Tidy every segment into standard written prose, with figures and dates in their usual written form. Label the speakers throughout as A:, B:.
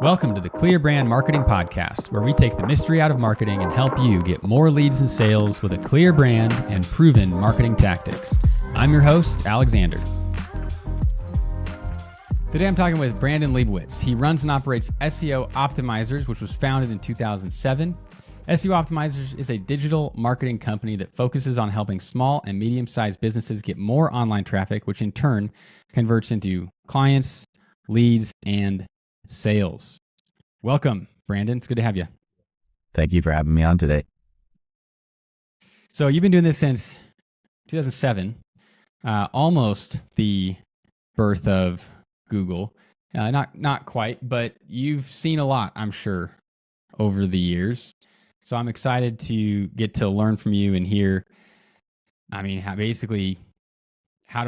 A: Welcome to the Clear Brand Marketing Podcast, where we take the mystery out of marketing and help you get more leads and sales with a clear brand and proven marketing tactics. I'm your host, Alexander. Today I'm talking with Brandon Leibowitz. He runs and operates SEO Optimizers, which was founded in 2007. SEO Optimizers is a digital marketing company that focuses on helping small and medium-sized businesses get more online traffic, which in turn converts into clients, leads, and sales. Welcome, Brandon. It's good to have you.
B: Thank you for having me on today.
A: So you've been doing this since 2007, almost the birth of Google. Not quite, but you've seen a lot, I'm sure, over the years. So I'm excited to get to learn from you and hear, how do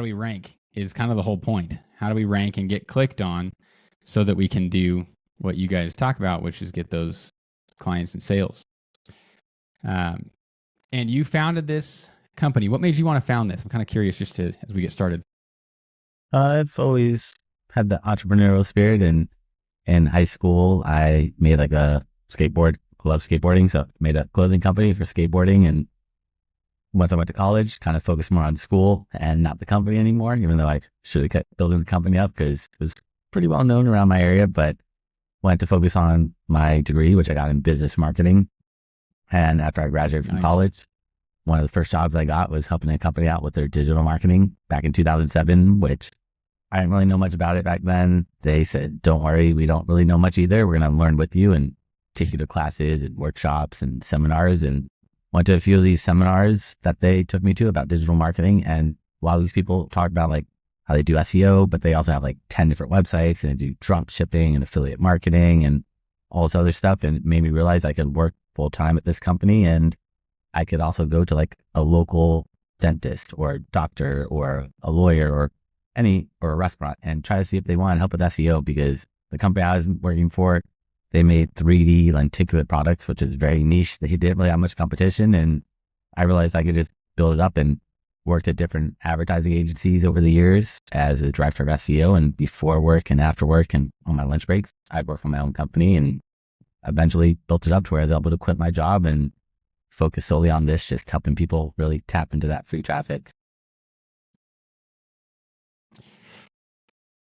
A: we rank is kind of the whole point. How do we rank and get clicked on so that we can do what you guys talk about, which is get those clients and sales. And you founded this company. What made you want to found this? I'm kind of curious as we get started.
B: I've always had the entrepreneurial spirit, and in high school, I made like a skateboard. I love skateboarding, so I made a clothing company for skateboarding. And once I went to college, kind of focused more on school and not the company anymore, even though I should have kept building the company up because it was pretty well known around my area, but wanted to focus on my degree, which I got in business marketing. And after I graduated from college, one of the first jobs I got was helping a company out with their digital marketing back in 2007, which I didn't really know much about it back then. They said, don't worry, we don't really know much either. We're going to learn with you and take you to classes and workshops and seminars, and went to a few of these seminars that they took me to about digital marketing. And a lot of these people talk about like how they do SEO, but they also have like 10 different websites, and they do drop shipping and affiliate marketing and all this other stuff. And it made me realize I could work full time at this company, and I could also go to like a local dentist or a doctor or a lawyer or a restaurant and try to see if they want help with SEO, because the company I was working for, they made 3D lenticular products, which is very niche. They didn't really have much competition. And I realized I could just build it up, and worked at different advertising agencies over the years as a director of SEO, and before work and after work and on my lunch breaks, I'd work on my own company, and eventually built it up to where I was able to quit my job and focus solely on this, just helping people really tap into that free traffic.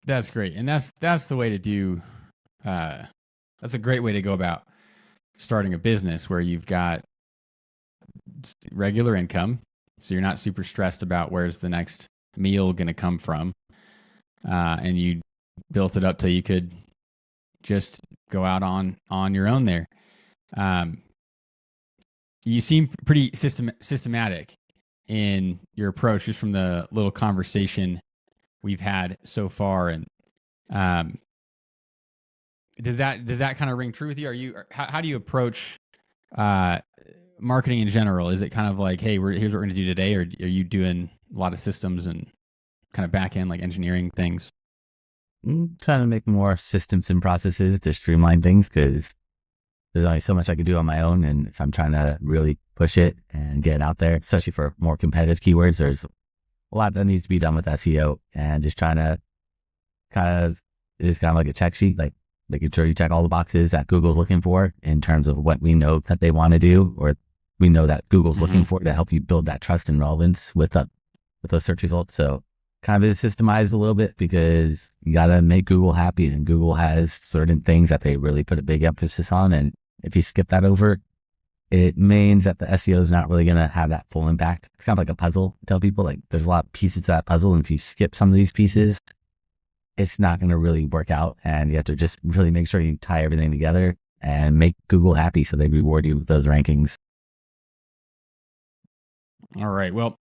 A: That's great. And that's the way to do, that's a great way to go about starting a business where you've got regular income. So you're not super stressed about where's the next meal going to come from. And you built it up till you could just go out on your own there. You seem pretty systematic in your approach, just from the little conversation we've had so far. And does that kind of ring true with you? How do you approach marketing in general? Is it kind of like, hey, here's what we're going to do today, or are you doing a lot of systems and kind of back end, like engineering things?
B: I'm trying to make more systems and processes to streamline things, because there's only so much I can do on my own. And if I'm trying to really push it and get it out there, especially for more competitive keywords, there's a lot that needs to be done with SEO, and just trying to it is kind of like a check sheet, like making sure you check all the boxes that Google's looking for in terms of what we know that they want to do, or we know that Google's looking for, to help you build that trust and relevance with those search results. So kind of is systemized a little bit, because you got to make Google happy, and Google has certain things that they really put a big emphasis on. And if you skip that over, it means that the SEO is not really going to have that full impact. It's kind of like a puzzle. I tell people, like, there's a lot of pieces to that puzzle, and if you skip some of these pieces, it's not going to really work out. And you have to just really make sure you tie everything together and make Google happy, so they reward you with those rankings.
A: All right. Well,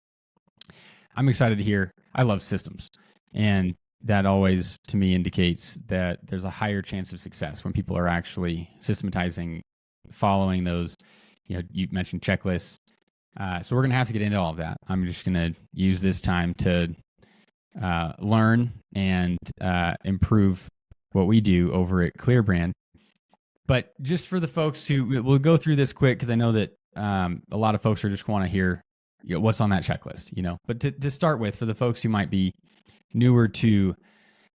A: I'm excited to hear. I love systems, and that always, to me, indicates that there's a higher chance of success when people are actually systematizing, following those. You mentioned checklists. So we're going to have to get into all of that. I'm just going to use this time to learn and improve what we do over at ClearBrand. But just for the folks we'll go through this quick, because I know that a lot of folks are just want to hear what's on that checklist, But to start with, for the folks who might be newer to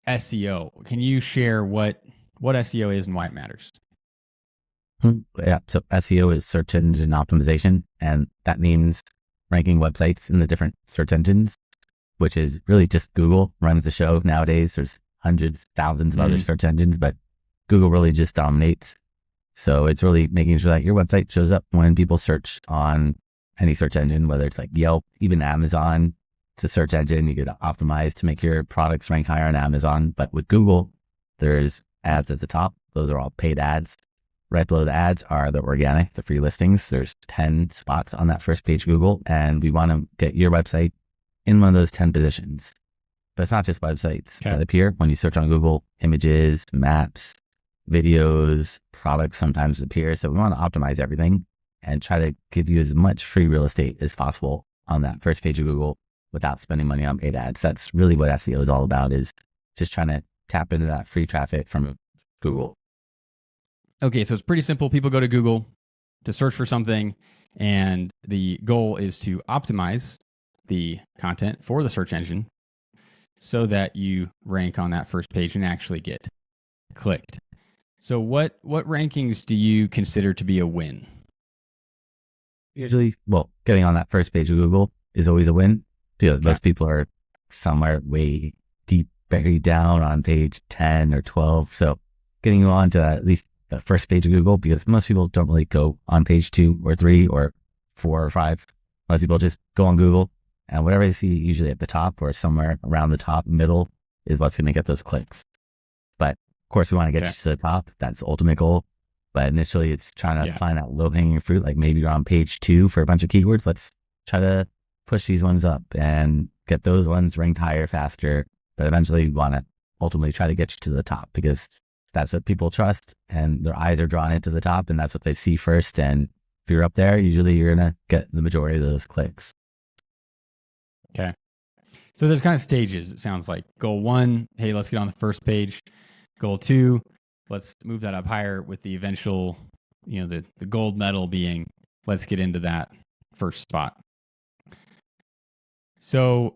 A: SEO, can you share what what SEO is and why it matters.
B: Yeah. So SEO is search engine optimization, and that means ranking websites in the different search engines, which is really just Google runs the show nowadays. There's hundreds, thousands of other search engines, but Google really just dominates. So it's really making sure that your website shows up when people search on any search engine, whether it's like Yelp, even Amazon. It's a search engine. You get to optimize to make your products rank higher on Amazon. But with Google, there's ads at the top. Those are all paid ads. Right below the ads are the organic, the free listings. There's 10 spots on that first page Google, and we want to get your website in one of those 10 positions. But it's not just websites that appear when you search on Google. Images, maps, videos, products sometimes appear. So we want to optimize everything and try to give you as much free real estate as possible on that first page of Google without spending money on paid ads. That's really what SEO is all about, is just trying to tap into that free traffic from Google.
A: Okay, so it's pretty simple. People go to Google to search for something, and the goal is to optimize the content for the search engine so that you rank on that first page and actually get clicked. So what rankings do you consider to be a win?
B: Usually, well, getting on that first page of Google is always a win, because most people are somewhere way deep buried down on page 10 or 12. So getting you on to at least the first page of Google, because most people don't really go on page 2 or 3 or 4 or 5. Most people just go on Google, and whatever they see usually at the top or somewhere around the top middle is what's going to get those clicks. But of course, we want to get you to the top. That's the ultimate goal. But initially, it's trying to find that low-hanging fruit. Like maybe you're on page 2 for a bunch of keywords. Let's try to push these ones up and get those ones ranked higher, faster. But eventually, we want to ultimately try to get you to the top, because that's what people trust, and their eyes are drawn into the top, and that's what they see first. And if you're up there, usually you're going to get the majority of those clicks.
A: Okay. So there's kind of stages, it sounds like. Goal 1, hey, let's get on the first page. Goal 2, let's move that up higher, with the eventual, the gold medal being, let's get into that first spot. So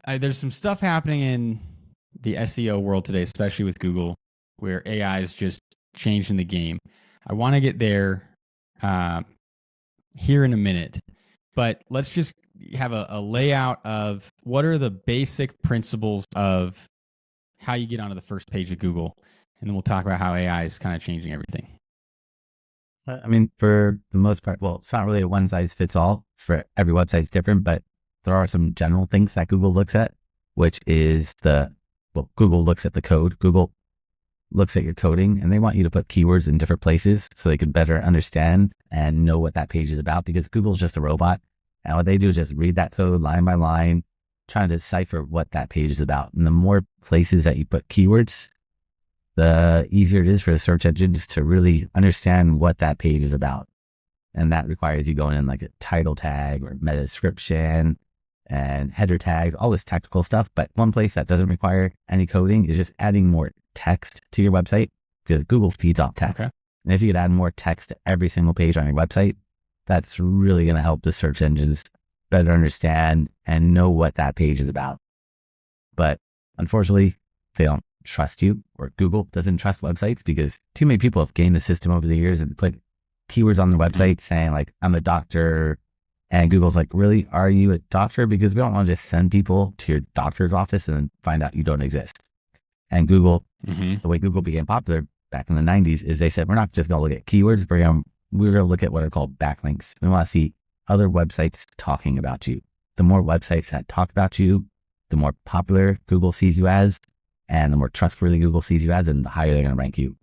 A: there's some stuff happening in the SEO world today, especially with Google, where AI is just changing the game. I want to get there here in a minute, but let's just have a layout of what are the basic principles of how you get onto the first page of Google, and then we'll talk about how AI is kind of changing everything.
B: I mean, for the most part, well, it's not really a one size fits all. For every website, it's different, but there are some general things that Google looks at, which is Google looks at the code. Google looks at your coding, and they want you to put keywords in different places so they can better understand and know what that page is about, because Google's just a robot. And what they do is just read that code line by line, trying to decipher what that page is about. And the more places that you put keywords, the easier it is for the search engines to really understand what that page is about. And that requires you going in like a title tag or meta description and header tags, all this technical stuff. But one place that doesn't require any coding is just adding more text to your website, because Google feeds off text. Okay. And if you could add more text to every single page on your website, that's really going to help the search engines better understand and know what that page is about. But unfortunately, they don't trust you, or Google doesn't trust websites, because too many people have gamed the system over the years and put keywords on their website saying like, I'm a doctor. And Google's like, really? Are you a doctor? Because we don't want to just send people to your doctor's office and then find out you don't exist. And Google, the way Google became popular back in the 90s is they said, we're not just going to look at keywords, we're going to look at what are called backlinks. We want to see other websites talking about you. The more websites that talk about you, the more popular Google sees you as, and the more trustworthy Google sees you as, and the higher they're going to rank you.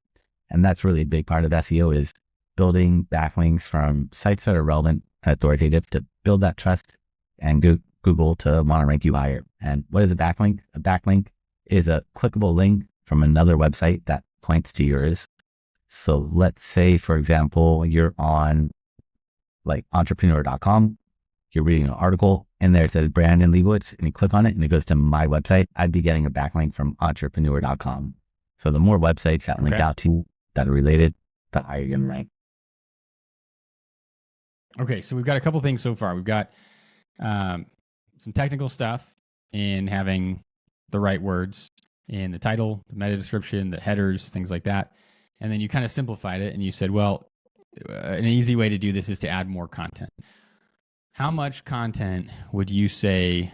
B: And that's really a big part of SEO, is building backlinks from sites that are relevant and authoritative to build that trust and Google to want to rank you higher. And what is a backlink? A backlink is a clickable link from another website that points to yours. So let's say, for example, you're on like entrepreneur.com, you're reading an article, and there it says Brandon Leibowitz, and you click on it and it goes to my website. I'd be getting a backlink from entrepreneur.com. So the more websites that link out to that are related, the higher you're going to rank.
A: Okay, so we've got a couple things so far. We've got some technical stuff in having the right words. in the title, the meta description, the headers, things like that. And then you kind of simplified it and you said, well, an easy way to do this is to add more content. How much content would you say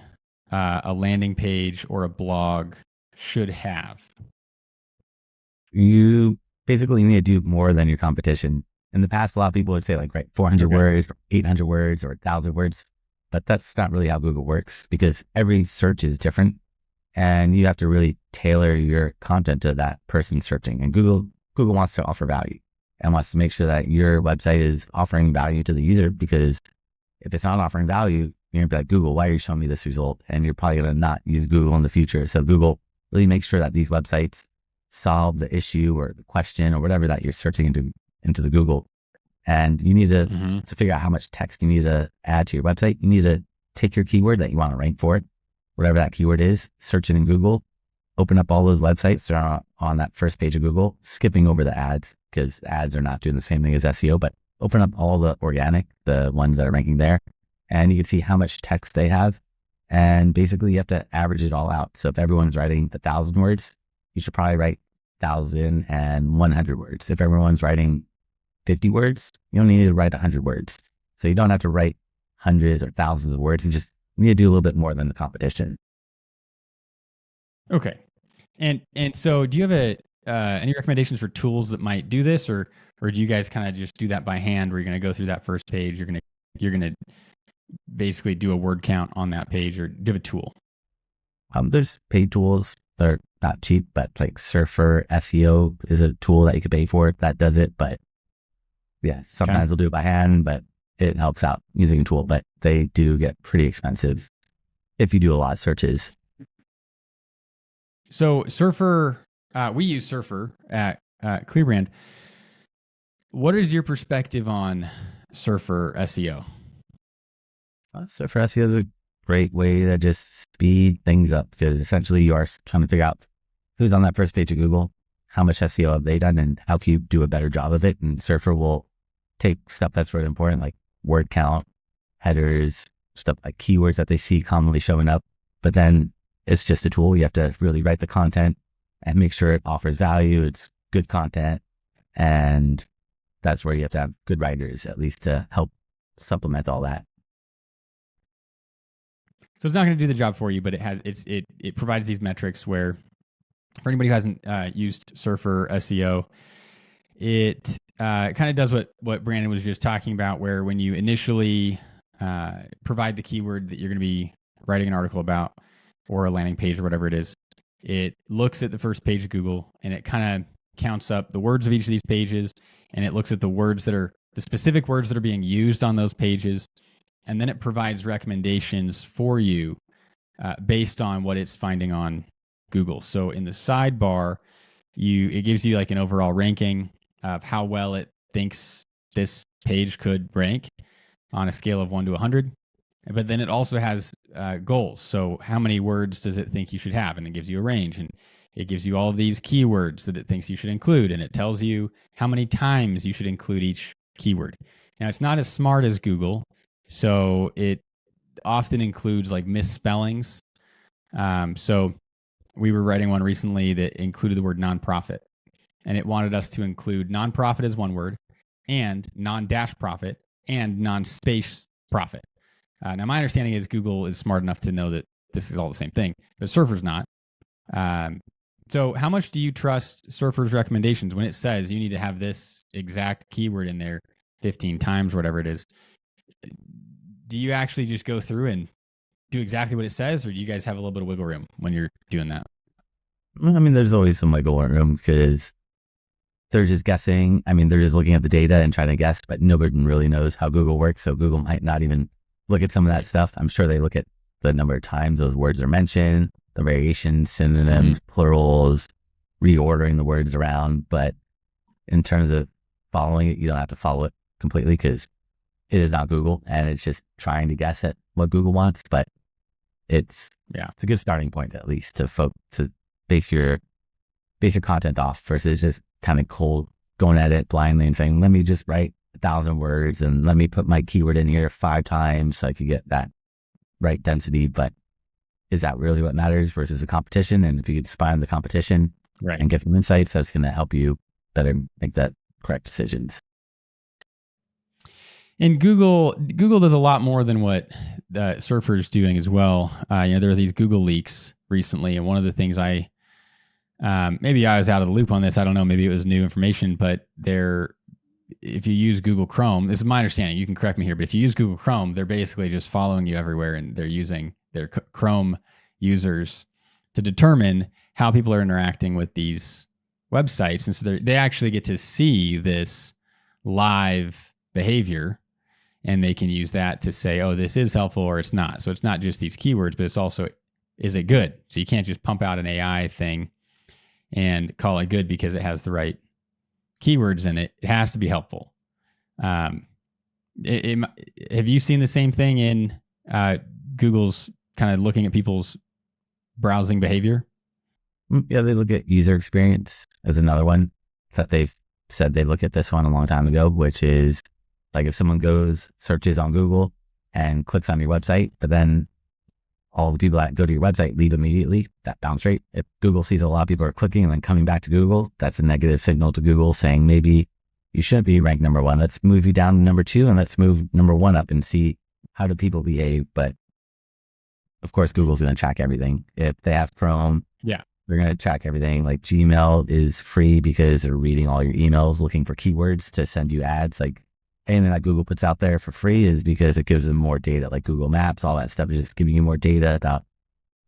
A: a landing page or a blog should have?
B: You basically need to do more than your competition. In the past, a lot of people would say like, write 400 words, or 800 words, or 1,000 words, but that's not really how Google works because every search is different and you have to really tailor your content to that person searching. And Google wants to offer value and wants to make sure that your website is offering value to the user, because if it's not offering value, you're gonna be like, Google, why are you showing me this result? And you're probably gonna not use Google in the future. So Google really makes sure that these websites solve the issue or the question or whatever that you're searching into the Google. And you need to figure out how much text you need to add to your website. You need to take your keyword that you want to rank for it, whatever that keyword is, search it in Google, open up all those websites that are on that first page of Google, skipping over the ads because ads are not doing the same thing as SEO, but open up all the organic, the ones that are ranking there, and you can see how much text they have. And basically you have to average it all out. So if everyone's writing 1,000 words, you should probably write 1,100 words. If everyone's writing 50 words, you only need to write 100 words. So you don't have to write hundreds or thousands of words. You just need to do a little bit more than the competition.
A: Okay. And so do you have any recommendations for tools that might do this, or do you guys kind of just do that by hand where you're going to go through that first page, you're going to basically do a word count on that page, or do you have a tool?
B: There's paid tools. They're not cheap, but like Surfer SEO is a tool that you could pay for that does it. But yeah, sometimes they'll do it by hand, but it helps out using a tool, but they do get pretty expensive if you do a lot of searches.
A: So Surfer, we use Surfer at Clearbrand. What is your perspective on Surfer SEO?
B: Surfer SEO is a great way to just speed things up, because essentially you are trying to figure out who's on that first page of Google, how much SEO have they done, and how can you do a better job of it. And Surfer will take stuff that's really important, like word count, headers, stuff like keywords that they see commonly showing up. But then it's just a tool. You have to really write the content and make sure it offers value. It's good content. And that's where you have to have good writers, at least, to help supplement all that.
A: So it's not going to do the job for you, but it provides these metrics where, for anybody who hasn't used Surfer SEO, it kind of does what Brandon was just talking about, where when you initially provide the keyword that you're going to be writing an article about, or a landing page or whatever it is, it looks at the first page of Google and it kind of counts up the words of each of these pages, and it looks at the specific words that are being used on those pages, and then it provides recommendations for you based on what it's finding on Google. So in the sidebar, it gives you like an overall ranking of how well it thinks this page could rank on a scale of 1 to 100. But then it also has goals. So how many words does it think you should have? And it gives you a range, and it gives you all of these keywords that it thinks you should include. And it tells you how many times you should include each keyword. Now, it's not as smart as Google, so it often includes like misspellings. So we were writing one recently that included the word nonprofit, and it wanted us to include nonprofit as one word, and non-dash profit, and non-space profit. Now, my understanding is Google is smart enough to know that this is all the same thing, but Surfer's not. So how much do you trust Surfer's recommendations when it says you need to have this exact keyword in there 15 times, whatever it is? Do you actually just go through and do exactly what it says, or do you guys have a little bit of wiggle room when you're doing that?
B: I mean, there's always some wiggle room because they're just guessing. I mean, they're just looking at the data and trying to guess, but nobody really knows how Google works. So Google might not even look at some of that stuff. I'm sure they look at the number of times those words are mentioned, the variations, synonyms, plurals, reordering the words around. But in terms of following it, you don't have to follow it completely because it is not Google, and it's just trying to guess at what Google wants. But it's a good starting point, at least, to base your content off versus just kind of cold going at it blindly and saying, let me just write 1,000 words and let me put my keyword in here 5 times so I could get that right density. But is that really what matters versus the competition? And if you could spy on the competition
A: Right.
B: and get some insights, that's going to help you better make that correct decisions.
A: And Google does a lot more than what Surfer's doing as well. There were these Google leaks recently, and one of the things maybe I was out of the loop on this. I don't know. Maybe it was new information, but if you use Google Chrome, this is my understanding. You can correct me here, but if you use Google Chrome, they're basically just following you everywhere, and they're using their Chrome users to determine how people are interacting with these websites, and so they actually get to see this live behavior. And they can use that to say, oh, this is helpful or it's not. So it's not just these keywords, but it's also, is it good? So you can't just pump out an AI thing and call it good because it has the right keywords in it. It has to be helpful. Have you seen the same thing in Google's kind of looking at people's browsing behavior?
B: Yeah, they look at user experience as another one that they've said they look at this one a long time ago, which is like if someone searches on Google and clicks on your website, but then all the people that go to your website leave immediately, that bounce rate. If Google sees a lot of people are clicking and then coming back to Google, that's a negative signal to Google saying maybe you shouldn't be ranked number one. Let's move you down to number two and let's move number one up and see how do people behave. But of course, Google's going to track everything. If they have Chrome, they're going to track everything. Like Gmail is free because they're reading all your emails, looking for keywords to send you ads. Like anything that Google puts out there for free is because it gives them more data, like Google Maps, all that stuff is just giving you more data about,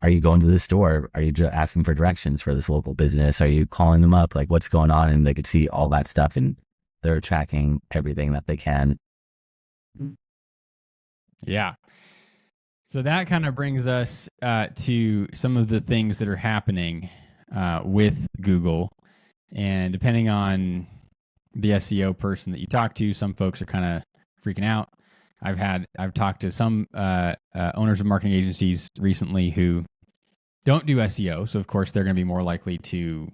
B: are you going to this store? Are you asking for directions for this local business? Are you calling them up? Like what's going on? And they could see all that stuff and they're tracking everything that they can.
A: Yeah. So that kind of brings us to some of the things that are happening with Google. And depending on the SEO person that you talk to, some folks are kind of freaking out. I've talked to some owners of marketing agencies recently who don't do SEO. So of course they're going to be more likely to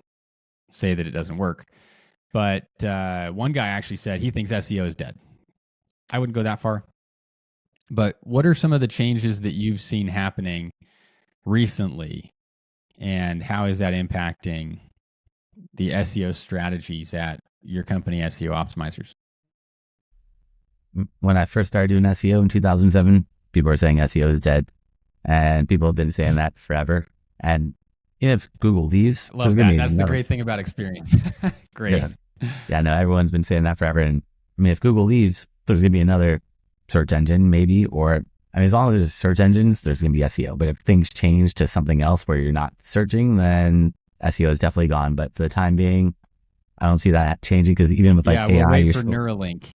A: say that it doesn't work. But one guy actually said he thinks SEO is dead. I wouldn't go that far. But what are some of the changes that you've seen happening recently, and how is that impacting the SEO strategies at your company, SEO Optimizers?
B: When I first started doing SEO in 2007, people were saying SEO is dead, and people have been saying that forever. And if Google leaves,
A: love that. That's the great thing about experience. Great.
B: Yeah, no, everyone's been saying that forever. And I mean, if Google leaves, there's going to be another search engine maybe, or I mean, as long as there's search engines, there's going to be SEO. But if things change to something else where you're not searching, then SEO is definitely gone. But for the time being, I don't see that changing because even with like AI,
A: we'll wait for Neuralink,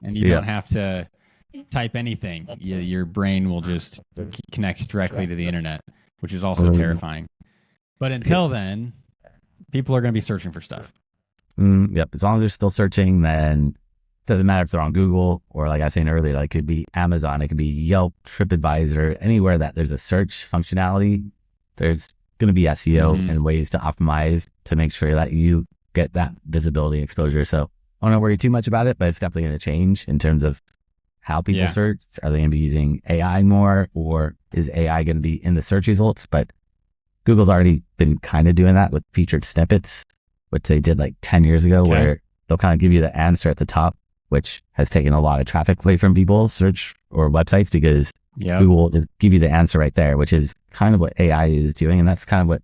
A: and you don't have to type anything. Your brain will just connect directly to the internet, which is also terrifying. But until then, people are going to be searching for stuff.
B: Yep. As long as they're still searching, then it doesn't matter if they're on Google or, like I was saying earlier, like it could be Amazon, it could be Yelp, TripAdvisor, anywhere that there's a search functionality, there's going to be SEO and ways to optimize to make sure that you get that visibility and exposure. So I don't worry too much about it, but it's definitely going to change in terms of how people search. Are they going to be using AI more, or is AI going to be in the search results? But Google's already been kind of doing that with featured snippets, which they did like 10 years ago, where they'll kind of give you the answer at the top, which has taken a lot of traffic away from people's search or websites because Google will just give you the answer right there, which is kind of what AI is doing. And that's kind of what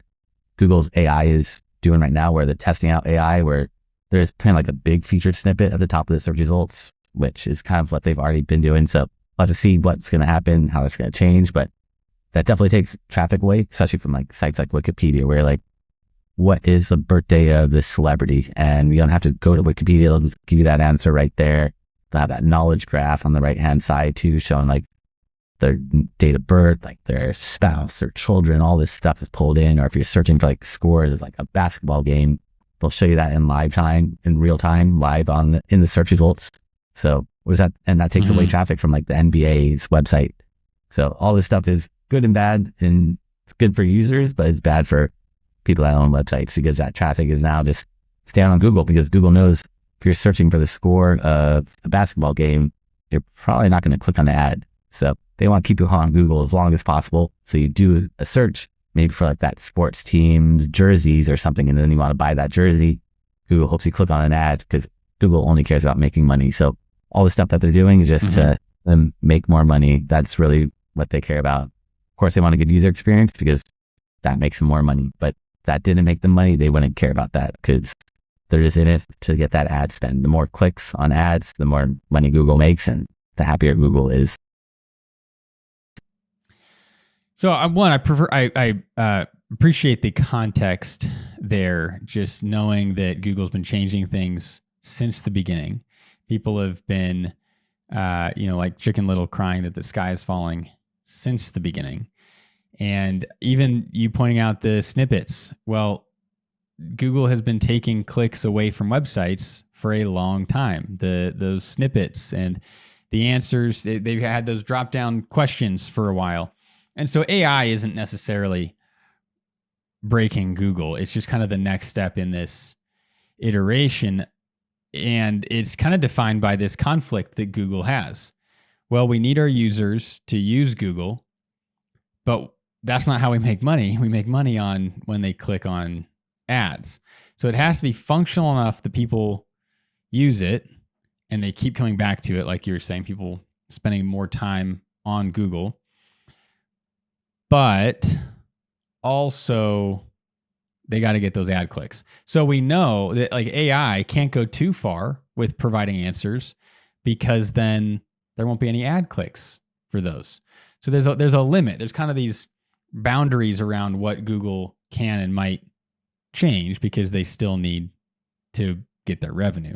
B: Google's AI is doing right now, where they're testing out AI, where there's kind of like a big featured snippet at the top of the search results, which is kind of what they've already been doing. So we'll have to see what's going to happen, how it's going to change. But that definitely takes traffic away, especially from like sites like Wikipedia, where like, what is the birthday of this celebrity? And you don't have to go to Wikipedia, they'll just give you that answer right there. They'll have that knowledge graph on the right-hand side too, showing like their date of birth, like their spouse, their children, all this stuff is pulled in. Or if you're searching for like scores of like a basketball game, they'll show you that in live time, in real time, live in the search results. So what is that? And that takes away traffic from like the NBA's website. So all this stuff is good and bad, and it's good for users, but it's bad for people that own websites because that traffic is now just staying on Google, because Google knows if you're searching for the score of a basketball game, you're probably not going to click on the ad. So they want to keep you on Google as long as possible. So you do a search maybe for like that sports team's jerseys or something, and then you want to buy that jersey. Google hopes you click on an ad because Google only cares about making money. So all the stuff that they're doing is just to make more money. That's really what they care about. Of course, they want a good user experience because that makes them more money. But if that didn't make them money, they wouldn't care about that because they're just in it to get that ad spend. The more clicks on ads, the more money Google makes, and the happier Google is.
A: So I appreciate the context there, just knowing that Google's been changing things since the beginning. People have been, like Chicken Little crying that the sky is falling since the beginning. And even you pointing out the snippets, well, Google has been taking clicks away from websites for a long time. Those snippets and the answers, they've had those drop-down questions for a while. And so AI isn't necessarily breaking Google. It's just kind of the next step in this iteration. And it's kind of defined by this conflict that Google has. Well, we need our users to use Google, but that's not how we make money. We make money on when they click on ads. So it has to be functional enough that people use it and they keep coming back to it. Like you were saying, people spending more time on Google. But also they got to get those ad clicks. So we know that like AI can't go too far with providing answers because then there won't be any ad clicks for those. So there's a limit. There's kind of these boundaries around what Google can and might change because they still need to get their revenue.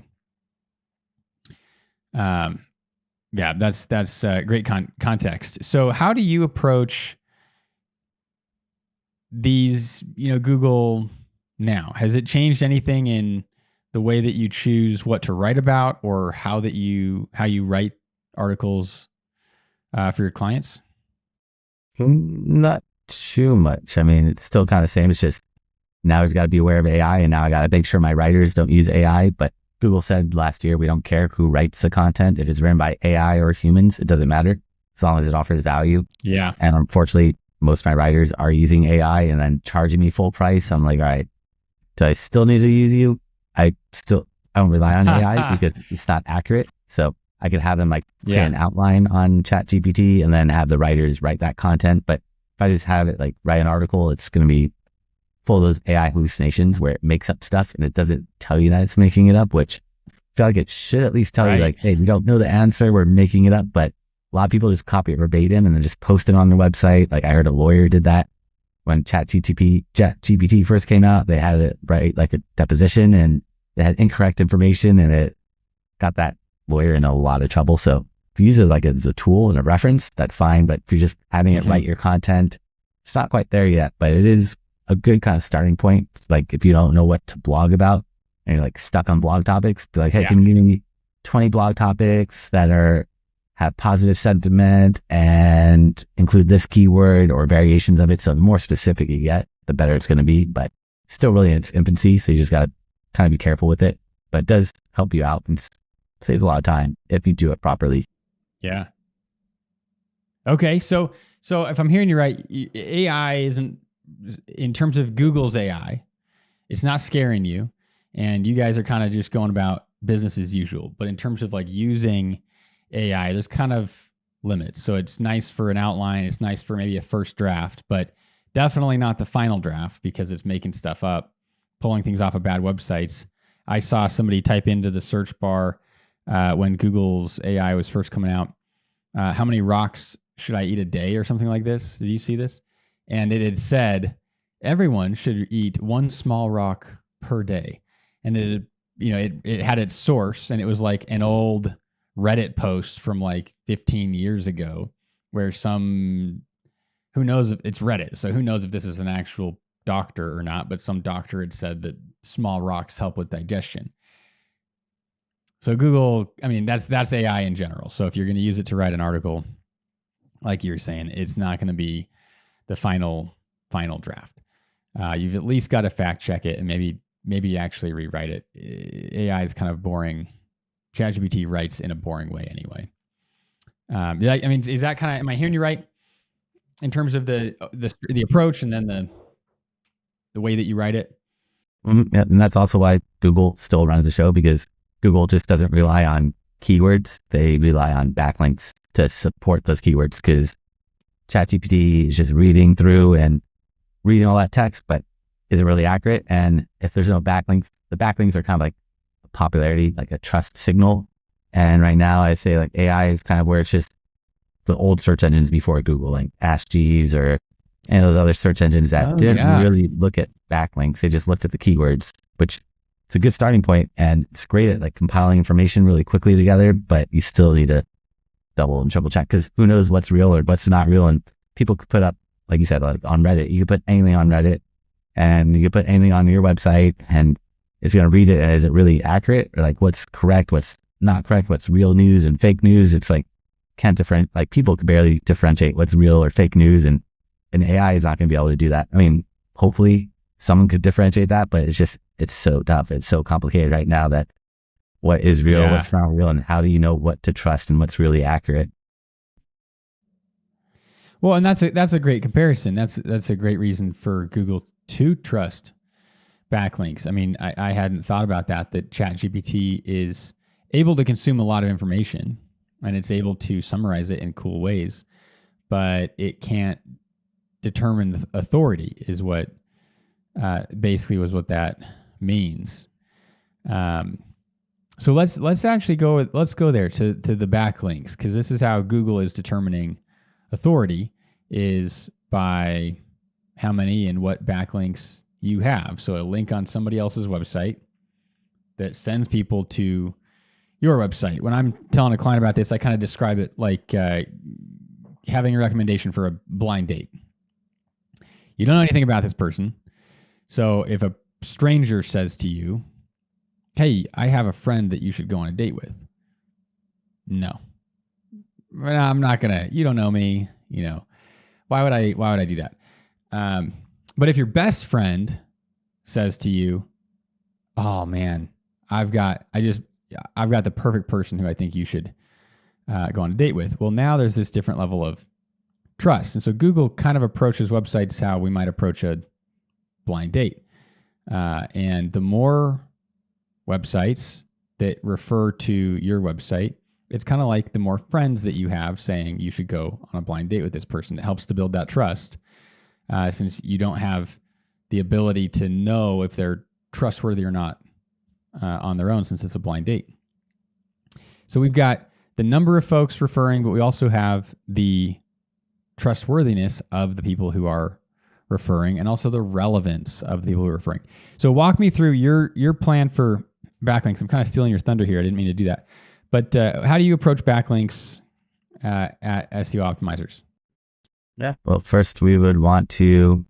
A: Yeah, that's great context. So how do you approach these, Google now? Has it changed anything in the way that you choose what to write about or how you write articles for your clients?
B: Not too much. I mean, it's still kind of the same. It's just now I've got to be aware of AI, and now I got to make sure my writers don't use AI. But Google said last year, we don't care who writes the content. If it's written by AI or humans, it doesn't matter as long as it offers value.
A: Yeah.
B: And unfortunately, most of my writers are using AI and then charging me full price. I'm like, all right, do I still need to use you? I don't rely on AI because it's not accurate. So I could have them create an outline on ChatGPT and then have the writers write that content. But if I just have it write an article, it's going to be full of those AI hallucinations where it makes up stuff and it doesn't tell you that it's making it up, which I feel like it should at least tell you hey, we don't know the answer, we're making it up. But a lot of people just copy it verbatim and then just post it on their website. I heard a lawyer did that when ChatGPT first came out. They had it write a deposition and they had incorrect information and it got that lawyer in a lot of trouble. So if you use it as a tool and a reference, that's fine. But if you're just having it write your content, it's not quite there yet, but it is a good kind of starting point. If you don't know what to blog about and you're stuck on blog topics, be hey, can you give me 20 blog topics that have positive sentiment and include this keyword or variations of it. So the more specific you get, the better it's going to be, but still really in its infancy. So you just got to kind of be careful with it, but it does help you out and saves a lot of time if you do it properly.
A: Yeah. Okay. So if I'm hearing you right, AI isn't, in terms of Google's AI, it's not scaring you and you guys are kind of just going about business as usual. But in terms of using AI, there's kind of limits. So it's nice for an outline. It's nice for maybe a first draft, but definitely not the final draft because it's making stuff up, pulling things off of bad websites. I saw somebody type into the search bar when Google's AI was first coming out, how many rocks should I eat a day or something like this? Did you see this? And it had said everyone should eat one small rock per day. And it had its source and it was an old Reddit post from 15 years ago where who knows if it's Reddit. So who knows if this is an actual doctor or not, but some doctor had said that small rocks help with digestion. So Google, that's AI in general. So if you're going to use it to write an article, like you were saying, it's not going to be the final draft. You've at least got to fact check it and maybe actually rewrite it. AI is kind of boring. ChatGPT writes in a boring way anyway. I mean, is that kind of, am I hearing you right in terms of the approach and then the way that you write it?
B: Yeah, and that's also why Google still runs the show, because Google just doesn't rely on keywords. They rely on backlinks to support those keywords, because ChatGPT is just reading through and reading all that text, but is it really accurate? And if there's no backlinks, the backlinks are kind of like popularity, like a trust signal. And right now I say like AI is kind of where it's just the old search engines before Google, like Ask Jeeves or any of those other search engines that didn't really look at backlinks. They just looked at the keywords, which it's a good starting point, and it's great at like compiling information really quickly together, but you still need to double and triple check, because who knows what's real or what's not real. And people could put up, like you said, like on Reddit, you could put anything on Reddit and you could put anything on your website and it's going to read it. And is it really accurate, or like what's correct, what's not correct, what's real news and fake news? It's like, can't differentiate, like people could barely differentiate what's real or fake news, and AI is not going to be able to do that. I mean, hopefully someone could differentiate that, but it's so tough. It's so complicated right now that what is real, what's not real, and how do you know what to trust and what's really accurate?
A: Well, and that's a great comparison. That's a great reason for Google to trust backlinks. I mean, I hadn't thought about that ChatGPT is able to consume a lot of information and it's able to summarize it in cool ways, but it can't determine authority, is what basically was what that means. So let's actually go there to the backlinks, because this is how Google is determining authority, is by how many and what backlinks you have. So a link on somebody else's website that sends people to your website. When I'm telling a client about this, I kind of describe it like having a recommendation for a blind date. You don't know anything about this person. So if a stranger says to you, hey, I have a friend that you should go on a date with. No, I'm not gonna, you don't know me, why would I do that? But if your best friend says to you, oh man, I've got the perfect person who I think you should go on a date with. Well, now there's this different level of trust. And so Google kind of approaches websites how we might approach a blind date. And the more websites that refer to your website, it's kind of like the more friends that you have saying you should go on a blind date with this person. It helps to build that trust, since you don't have the ability to know if they're trustworthy or not on their own, since it's a blind date. So we've got the number of folks referring, but we also have the trustworthiness of the people who are referring, and also the relevance of the people who are referring. So walk me through your plan for backlinks. I'm kind of stealing your thunder here. I didn't mean to do that. But how do you approach backlinks at SEO Optimizers?
B: Yeah. Well, first we would want to,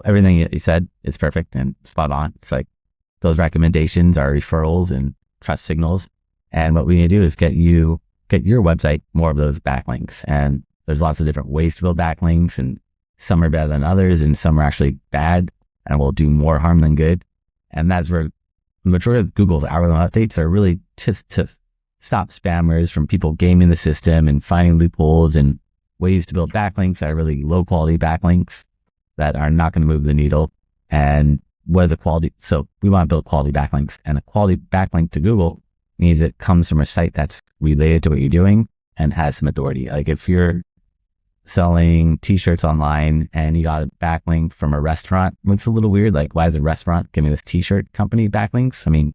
B: everything you said is perfect and spot on. It's like those recommendations are referrals and trust signals. And what we need to do is get your website more of those backlinks. And there's lots of different ways to build backlinks, and some are better than others, and some are actually bad and will do more harm than good. And that's where the majority of Google's algorithm updates are really just to stop spammers from people gaming the system and finding loopholes and ways to build backlinks that are really low quality backlinks that are not going to move the needle. And what is a quality? So we want to build quality backlinks, and a quality backlink to Google means it comes from a site that's related to what you're doing and has some authority. Like if you're selling t-shirts online and you got a backlink from a restaurant, looks a little weird. Like, why is a restaurant giving this t-shirt company backlinks? I mean,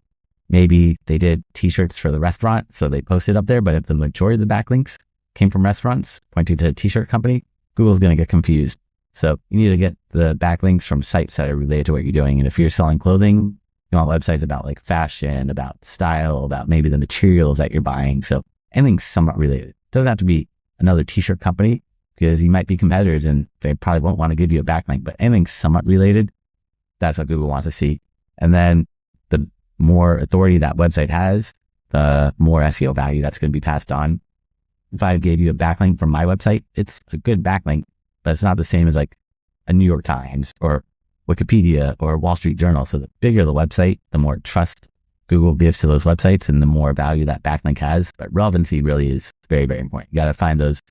B: maybe they did t-shirts for the restaurant, so they posted up there, but if the majority of the backlinks came from restaurants pointing to a t-shirt company, Google's going to get confused. So you need to get the backlinks from sites that are related to what you're doing. And if you're selling clothing, you want websites about like fashion, about style, about maybe the materials that you're buying. So anything somewhat related. It doesn't have to be another t-shirt company, because you might be competitors and they probably won't want to give you a backlink, but anything somewhat related, that's what Google wants to see. And then the more authority that website has, the more SEO value that's going to be passed on. If I gave you a backlink from my website, it's a good backlink, but it's not the same as like a New York Times or Wikipedia or Wall Street Journal. So the bigger the website, the more trust Google gives to those websites and the more value that backlink has. But relevancy really is very, very important. You got to find those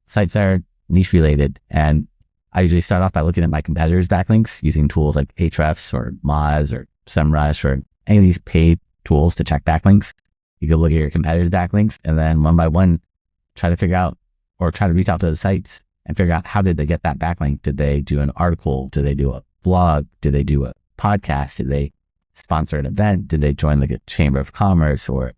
B: sites that are niche related. And I usually start off by looking at my competitors' backlinks using tools like Ahrefs or Moz or SEMrush or any of these paid tools to check backlinks. You can look at your competitors' backlinks and then one by one, try to figure out or try to reach out to the sites and figure out how did they get that backlink? Did they do an article? Did they do a blog? Did they do a podcast? Did they sponsor an event? Did they join like a chamber of commerce or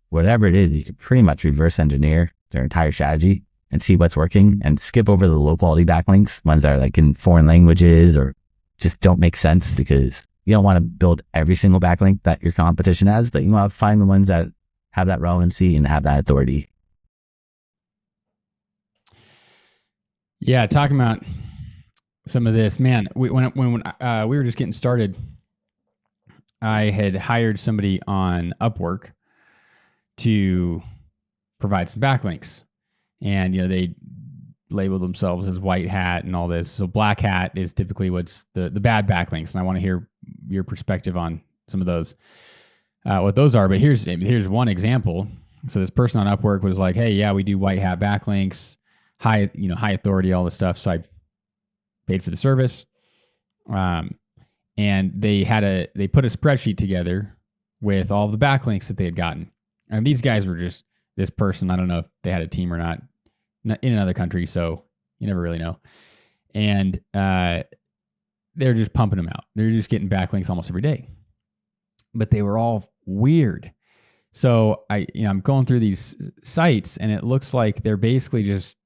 B: whatever it is? You can pretty much reverse engineer their entire strategy and see what's working and skip over the low quality backlinks, ones that are like in foreign languages or just don't make sense, because you don't want to build every single backlink that your competition has, but you want to find the ones that have that relevancy and have that authority.
A: Yeah, talking about some of this, man. When we were just getting started, I had hired somebody on Upwork to provide some backlinks, and they label themselves as white hat and all this. So black hat is typically what's the bad backlinks, and I want to hear your perspective on some of those, what those are. But here's one example. So this person on Upwork was like, "Hey, yeah, we do white hat backlinks, high authority, all this stuff." So I paid for the service, and they put a spreadsheet together with all of the backlinks that they had gotten. And these guys were just this person. I don't know if they had a team or not in another country, so you never really know. And they're just pumping them out. They're just getting backlinks almost every day, but they were all weird. So I'm going through these sites, and it looks like they're basically just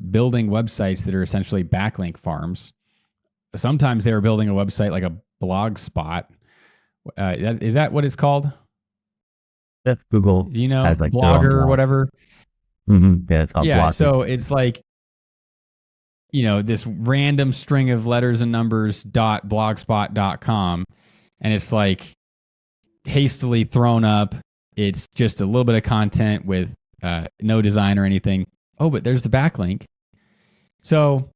A: building websites that are essentially backlink farms. Sometimes they were building a website like a blog spot. Is that what it's called?
B: Yeah, Google.
A: Do you know,
B: has like
A: Blogger or whatever?
B: Mm-hmm. Yeah, it's called Blogger.
A: So it's like, this random string of letters and numbers .blogspot.com, and it's like hastily thrown up. It's just a little bit of content with no design or anything. Oh, but there's the backlink. So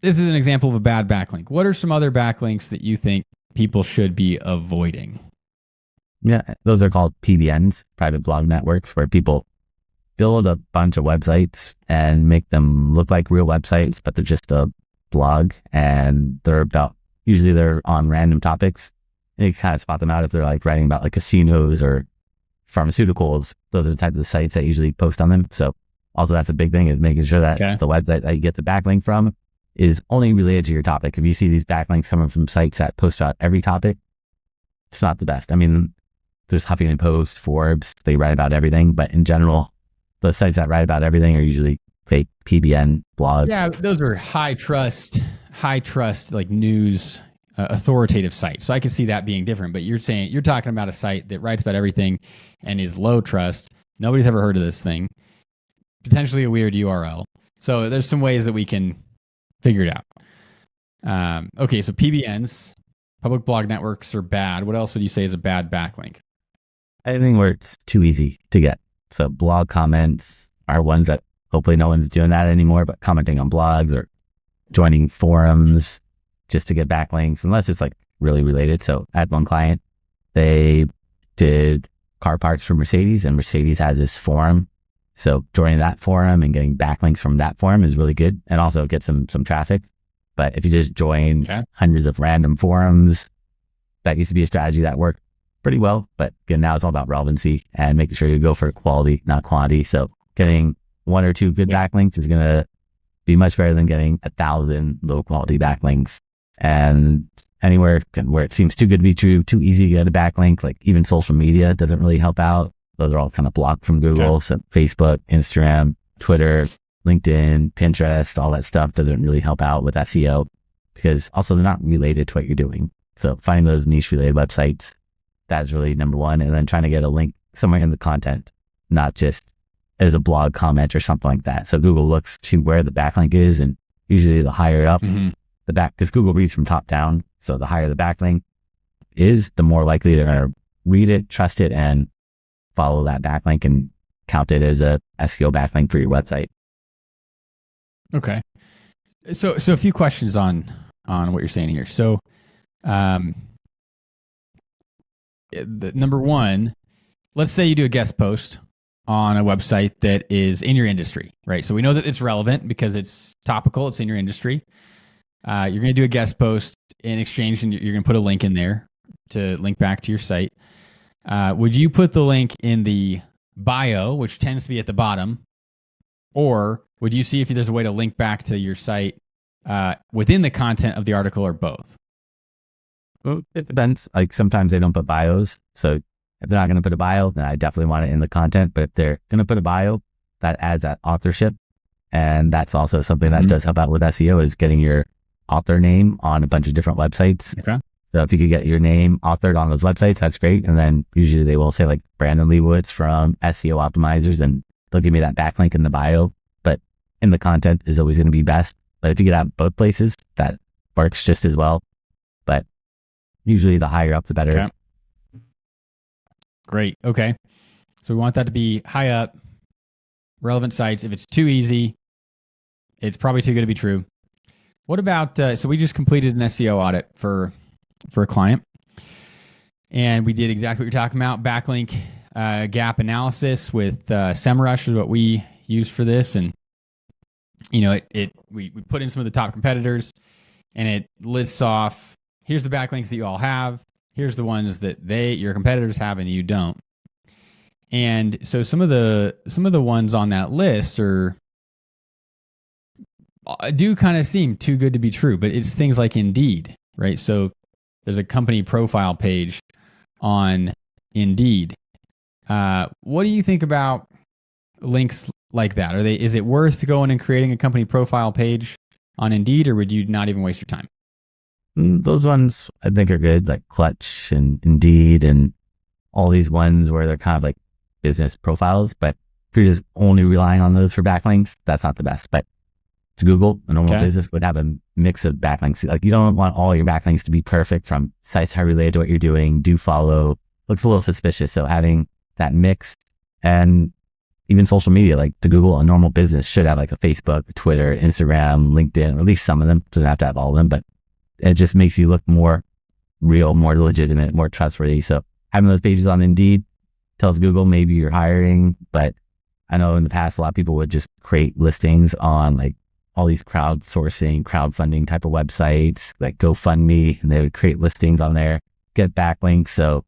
A: this is an example of a bad backlink. What are some other backlinks that you think people should be avoiding?
B: Yeah, those are called PBNs, private blog networks, where people build a bunch of websites and make them look like real websites, but they're just a blog, and usually they're on random topics. And you can kind of spot them out if they're like writing about like casinos or pharmaceuticals. Those are the types of sites that usually post on them. So also that's a big thing, is making sure that the website that you get the backlink from is only related to your topic. If you see these backlinks coming from sites that post about every topic, it's not the best. I mean, there's Huffington Post, Forbes, they write about everything, but in general, the sites that write about everything are usually fake PBN blogs.
A: Yeah, those are high trust like news, authoritative sites. So I can see that being different. But you're talking about a site that writes about everything and is low trust. Nobody's ever heard of this thing. Potentially a weird URL. So there's some ways that we can figure it out. Okay, so PBNs, public blog networks, are bad. What else would you say is a bad backlink?
B: Anything where it's too easy to get. So blog comments are ones that hopefully no one's doing that anymore, but commenting on blogs or joining forums just to get backlinks, unless it's like really related. So I had one client, they did car parts for Mercedes, and Mercedes has this forum. So joining that forum and getting backlinks from that forum is really good, and also get some traffic. But if you just join hundreds of random forums, that used to be a strategy that worked pretty well. But again, now it's all about relevancy and making sure you go for quality, not quantity. So getting one or two good backlinks is going to be much better than getting 1,000 low quality backlinks. And anywhere where it seems too good to be true, too easy to get a backlink, like even social media doesn't really help out. Those are all kind of blocked from Google. So Facebook, Instagram, Twitter, LinkedIn, Pinterest, all that stuff doesn't really help out with SEO, because also they're not related to what you're doing. So finding those niche related websites, that's really number one. And then trying to get a link somewhere in the content, not just as a blog comment or something like that. So Google looks to where the backlink is, and usually the higher up the back, because Google reads from top down. So the higher the backlink is, the more likely they're going to read it, trust it, and follow that backlink and count it as a SEO backlink for your website.
A: Okay. So a few questions on what you're saying here. So, number one, let's say you do a guest post on a website that is in your industry, right? So we know that it's relevant because it's topical, it's in your industry. You're going to do a guest post in exchange, and you're going to put a link in there to link back to your site. Would you put the link in the bio, which tends to be at the bottom, or would you see if there's a way to link back to your site within the content of the article, or both?
B: Well, it depends. Like sometimes they don't put bios. So if they're not going to put a bio, then I definitely want it in the content. But if they're going to put a bio, that adds that authorship. And that's also something that does help out with SEO, is getting your author name on a bunch of different websites.
A: Okay.
B: So if you could get your name authored on those websites, that's great. And then usually they will say like Brandon Leibowitz from SEO Optimizers, and they'll give me that backlink in the bio. But in the content is always going to be best. But if you could have both places, that works just as well. But usually the higher up, the better.
A: Okay. Great. Okay. So we want that to be high up, relevant sites. If it's too easy, it's probably too good to be true. What about, so we just completed an SEO audit for a client, and we did exactly what you're talking about, backlink gap analysis with SEMrush is what we use for this. And, you know, we put in some of the top competitors, and it lists off, here's the backlinks that you all have. Here's the ones that your competitors have and you don't. And so some of the ones on that list do kind of seem too good to be true, but it's things like Indeed, right? So there's a company profile page on Indeed. What do you think about links like that? Is it worth going and creating a company profile page on Indeed, or would you not even waste your time?
B: Those ones I think are good, like Clutch and Indeed and all these ones where they're kind of like business profiles. But if you're just only relying on those for backlinks, that's not the best. But to Google, a normal business would have a mix of backlinks. Like you don't want all your backlinks to be perfect from sites that are related to what you're doing. Do follow. Looks a little suspicious. So having that mix, and even social media, like to Google, a normal business should have like a Facebook, Twitter, Instagram, LinkedIn, or at least some of them. Doesn't have to have all of them, but it just makes you look more real, more legitimate, more trustworthy. So having those pages on Indeed tells Google maybe you're hiring. But I know in the past, a lot of people would just create listings on like all these crowdfunding type of websites, like GoFundMe, and they would create listings on there, get backlinks. So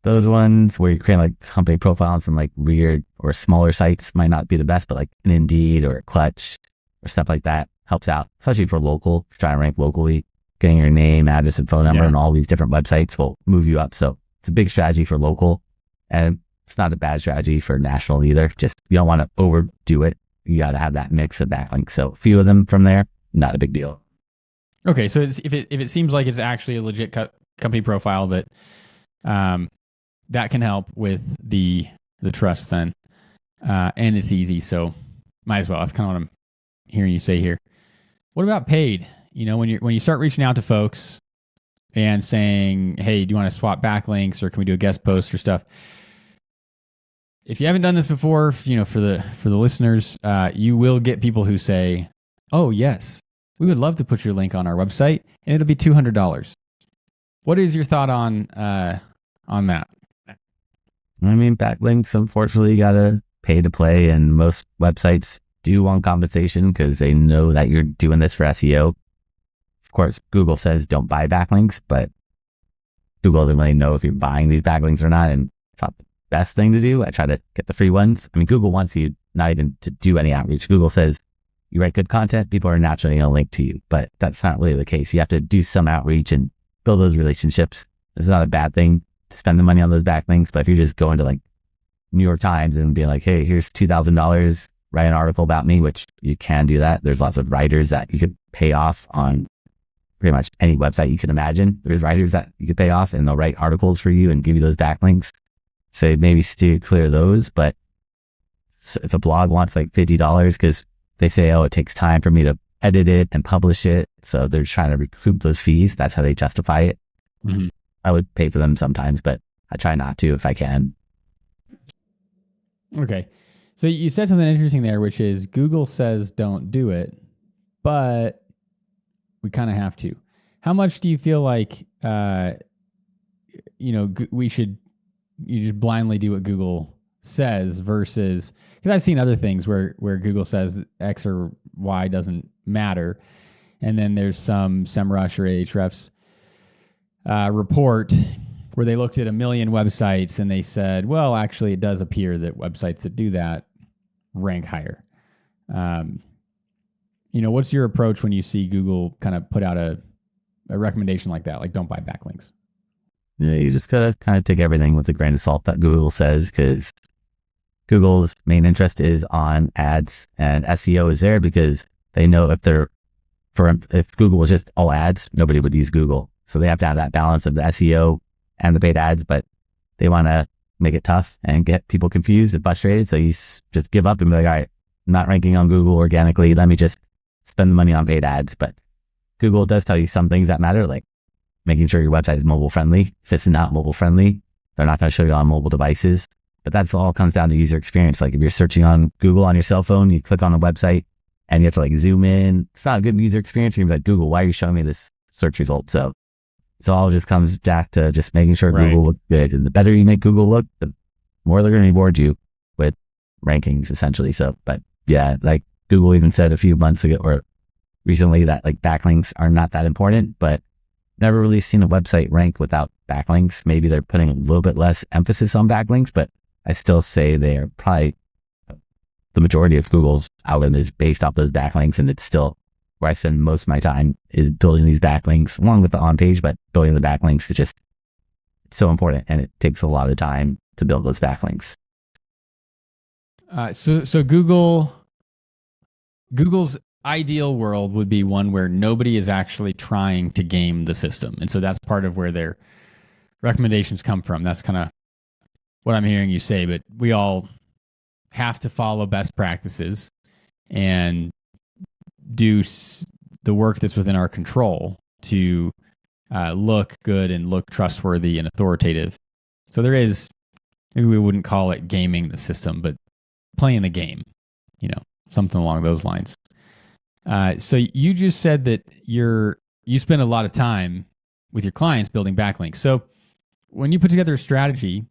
B: those ones where you create like company profiles and like weird or smaller sites might not be the best, but like an Indeed or a Clutch or stuff like that helps out, especially for local, trying to rank locally. Getting your name, address, and phone number and all these different websites will move you up. So it's a big strategy for local, and it's not a bad strategy for national either. Just you don't want to overdo it. You got to have that mix of backlinks. So a few of them from there, not a big deal.
A: Okay, so if it seems like it's actually a legit company profile that that can help with the trust, then and it's easy, so might as well. That's kind of what I'm hearing you say here. What about paid? You know, when you start reaching out to folks and saying, hey, do you want to swap backlinks, or can we do a guest post or stuff? If you haven't done this before, you know, for the listeners, you will get people who say, oh, yes, we would love to put your link on our website, and it'll be $200. What is your thought on that?
B: I mean, backlinks, unfortunately, you got to pay to play, and most websites do want compensation because they know that you're doing this for SEO. Of course, Google says don't buy backlinks, but Google doesn't really know if you're buying these backlinks or not, and it's not the best thing to do. I try to get the free ones. I mean, Google wants you not even to do any outreach. Google says you write good content, people are naturally going to link to you, but that's not really the case. You have to do some outreach and build those relationships. It's not a bad thing to spend the money on those backlinks, but if you're just going to like New York Times and being like, hey, here's $2,000, write an article about me, which you can do that. There's lots of writers that you could pay off on pretty much any website you can imagine. There's writers that you could pay off and they'll write articles for you and give you those backlinks. So maybe steer clear of those. But if a blog wants like $50, because they say, oh, it takes time for me to edit it and publish it. So they're trying to recoup those fees. That's how they justify it. Mm-hmm. I would pay for them sometimes, but I try not to if I can.
A: Okay. So you said something interesting there, which is Google says don't do it, but we kind of have to. How much do you feel like, we should you just blindly do what Google says versus, because I've seen other things where Google says X or Y doesn't matter, and then there's some SEMrush or Ahrefs report where they looked at 1 million websites and they said, well, actually, it does appear that websites that do that rank higher. What's your approach when you see Google kind of put out a recommendation like that, like don't buy backlinks?
B: Yeah, you just gotta kind of take everything with a grain of salt that Google says, because Google's main interest is on ads, and SEO is there because they know if Google was just all ads, nobody would use Google. So they have to have that balance of the SEO and the paid ads, but they want to make it tough and get people confused and frustrated. So you just give up and be like, all right, I'm not ranking on Google organically. Let me just spend the money on paid ads. But Google does tell you some things that matter, like making sure your website is mobile friendly. If it's not mobile friendly, they're not going to show you on mobile devices. But that's all comes down to user experience. Like if you're searching on Google on your cell phone, you click on a website and you have to like zoom in. It's not a good user experience. You're like, Google, why are you showing me this search result? So it all just comes back to just making sure Google looks good. And the better you make Google look, the more they're going to reward you with rankings, essentially. So, but yeah, like Google even said a few months ago or recently that like backlinks are not that important, but never really seen a website rank without backlinks. Maybe they're putting a little bit less emphasis on backlinks, but I still say they are probably the majority of Google's algorithm is based off those backlinks, and it's still where I spend most of my time is building these backlinks along with the on page, but building the backlinks is just so important, and it takes a lot of time to build those backlinks.
A: So Google's ideal world would be one where nobody is actually trying to game the system. And so that's part of where their recommendations come from. That's kind of what I'm hearing you say, but we all have to follow best practices and do the work that's within our control to look good and look trustworthy and authoritative. So there is, maybe we wouldn't call it gaming the system, but playing the game, something along those lines. So you just said that you spend a lot of time with your clients building backlinks. So when you put together a strategy,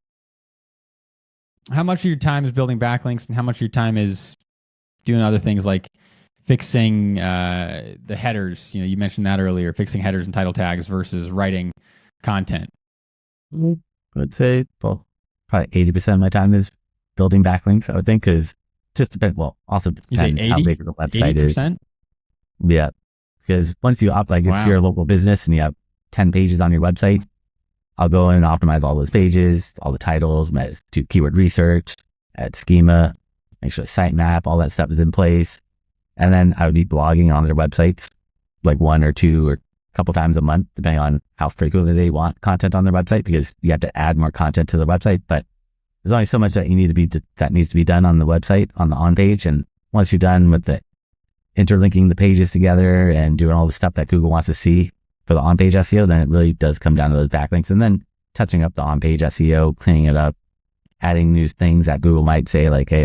A: how much of your time is building backlinks and how much of your time is doing other things like fixing the headers? You mentioned that earlier, fixing headers and title tags versus writing content.
B: I would say, probably 80% of my time is building backlinks, I would think, because just depends. Well, also depends how big the website 80%? Is. Yeah, because once you if you're a local business and you have 10 pages on your website, I'll go in and optimize all those pages, all the titles, do keyword research, add schema, make sure the sitemap, all that stuff is in place. And then I would be blogging on their websites like 1 or 2 or a couple times a month, depending on how frequently they want content on their website, because you have to add more content to the website. But there's only so much that that needs to be done on the website, on the on page. And once you're done with the interlinking the pages together and doing all the stuff that Google wants to see for the on-page SEO, then it really does come down to those backlinks, and then touching up the on-page SEO, cleaning it up, adding new things that Google might say, like, hey,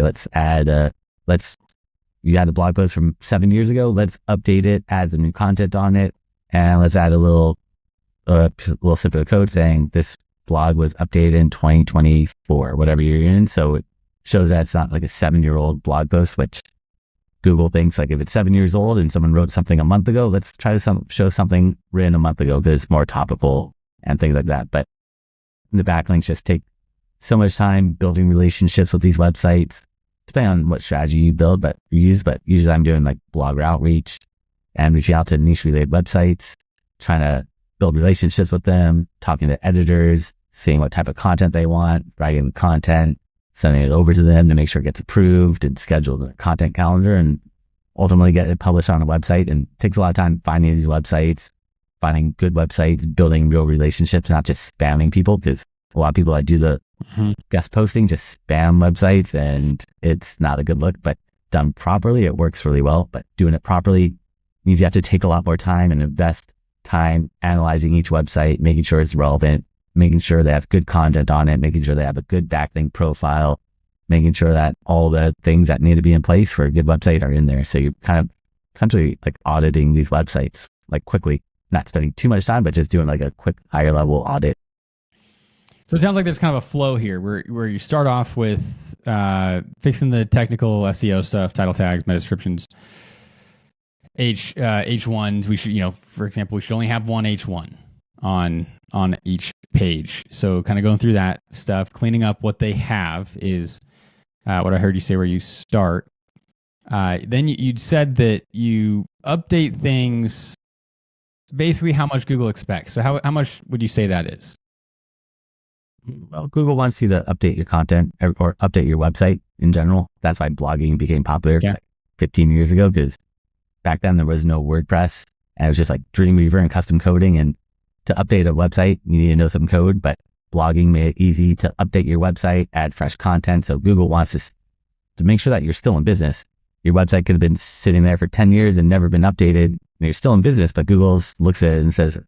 B: you had a blog post from 7 years ago, let's update it, add some new content on it, and let's add a little snippet of code saying this blog was updated in 2024, whatever you're in. So it shows that it's not like a 7-year-old blog post, which Google thinks like if it's 7 years old and someone wrote something a month ago, let's try to show something written a month ago because it's more topical and things like that. But the backlinks just take so much time building relationships with these websites, depending on what strategy you use. But usually I'm doing like blogger outreach and reaching out to niche related websites, trying to build relationships with them, talking to editors, seeing what type of content they want, writing the content, sending it over to them to make sure it gets approved and scheduled in a content calendar, and ultimately get it published on a website. And it takes a lot of time finding these websites, finding good websites, building real relationships, not just spamming people, because a lot of people that do the guest posting just spam websites, and it's not a good look. But done properly, it works really well. But doing it properly means you have to take a lot more time and invest time analyzing each website, making sure it's relevant, making sure they have good content on it, making sure they have a good backlink profile, making sure that all the things that need to be in place for a good website are in there. So you're kind of essentially like auditing these websites like quickly, not spending too much time, but just doing like a quick higher level audit.
A: So it sounds like there's kind of a flow here where you start off with fixing the technical SEO stuff, title tags, meta descriptions, H1s. We should, for example, we should only have one H1 on each page. So kind of going through that stuff, cleaning up what they have is what I heard you say where you start. Then you'd said that you update things basically how much Google expects. So how much would you say that is?
B: Well, Google wants you to update your content or update your website in general. That's why blogging became popular like 15 years ago, because back then there was no WordPress and it was just like Dreamweaver and custom coding. And to update a website, you need to know some code, but blogging made it easy to update your website, add fresh content. So Google wants us to make sure that you're still in business. Your website could have been sitting there for 10 years and never been updated. And you're still in business, but Google looks at it and says,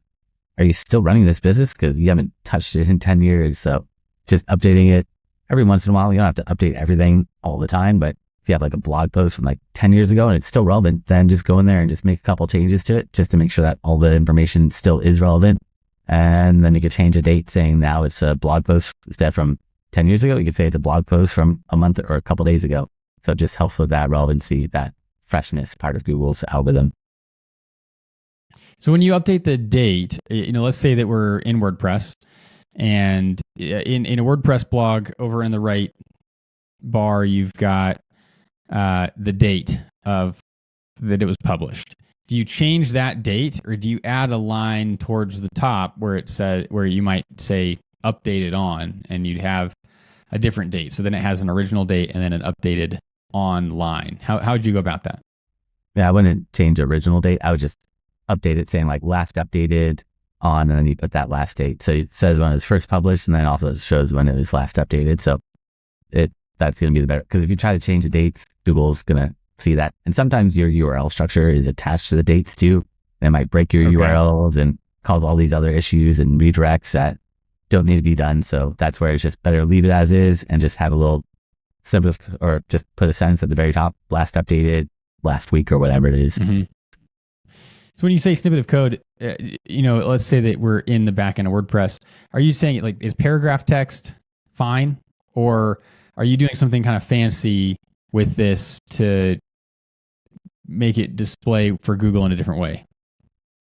B: are you still running this business? Because you haven't touched it in 10 years. So just updating it every once in a while. You don't have to update everything all the time, but if you have like a blog post from like 10 years ago and it's still relevant, then just go in there and just make a couple changes to it just to make sure that all the information still is relevant. And then you could change a date saying now it's a blog post instead from 10 years ago. You could say it's a blog post from a month or a couple days ago. So it just helps with that relevancy, that freshness part of Google's algorithm.
A: So when you update the date, let's say that we're in WordPress, and in a WordPress blog over in the right bar, you've got the date of that it was published. Do you change that date, or do you add a line towards the top where it says, where you might say updated on, and you'd have a different date? So then it has an original date and then an updated online. How would you go about that?
B: Yeah, I wouldn't change the original date. I would just update it saying like last updated on, and then you put that last date. So it says when it was first published, and then also shows when it was last updated. So that's going to be the better, because if you try to change the dates, Google's going to see that. And sometimes your URL structure is attached to the dates too. It might break your URLs and cause all these other issues and redirects that don't need to be done. So that's where it's just better leave it as is and just have a little simple, or just put a sentence at the very top, last updated last week or whatever it is.
A: Mm-hmm. So when you say snippet of code, let's say that we're in the back end of WordPress. Are you saying like, is paragraph text fine, or are you doing something kind of fancy with this to make it display for Google in a different way?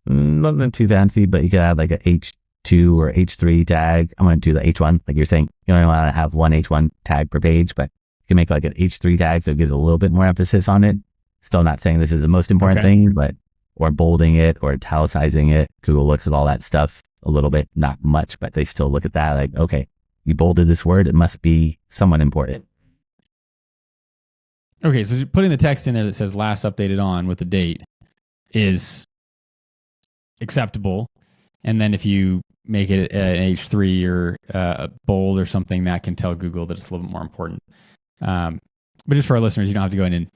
B: Nothing too fancy, but you could add like a H2 or H3 tag. I'm going to do the H1, like you're saying. You only want to have one H1 tag per page, but you can make like an H3 tag so it gives a little bit more emphasis on it. Still not saying this is the most important thing, but or bolding it or italicizing it. Google looks at all that stuff a little bit, not much, but they still look at that like, okay, you bolded this word, it must be somewhat important.
A: Okay, so putting the text in there that says last updated on with the date is acceptable. And then if you make it an H3 or bold or something, that can tell Google that it's a little bit more important. But just for our listeners, you don't have to go in and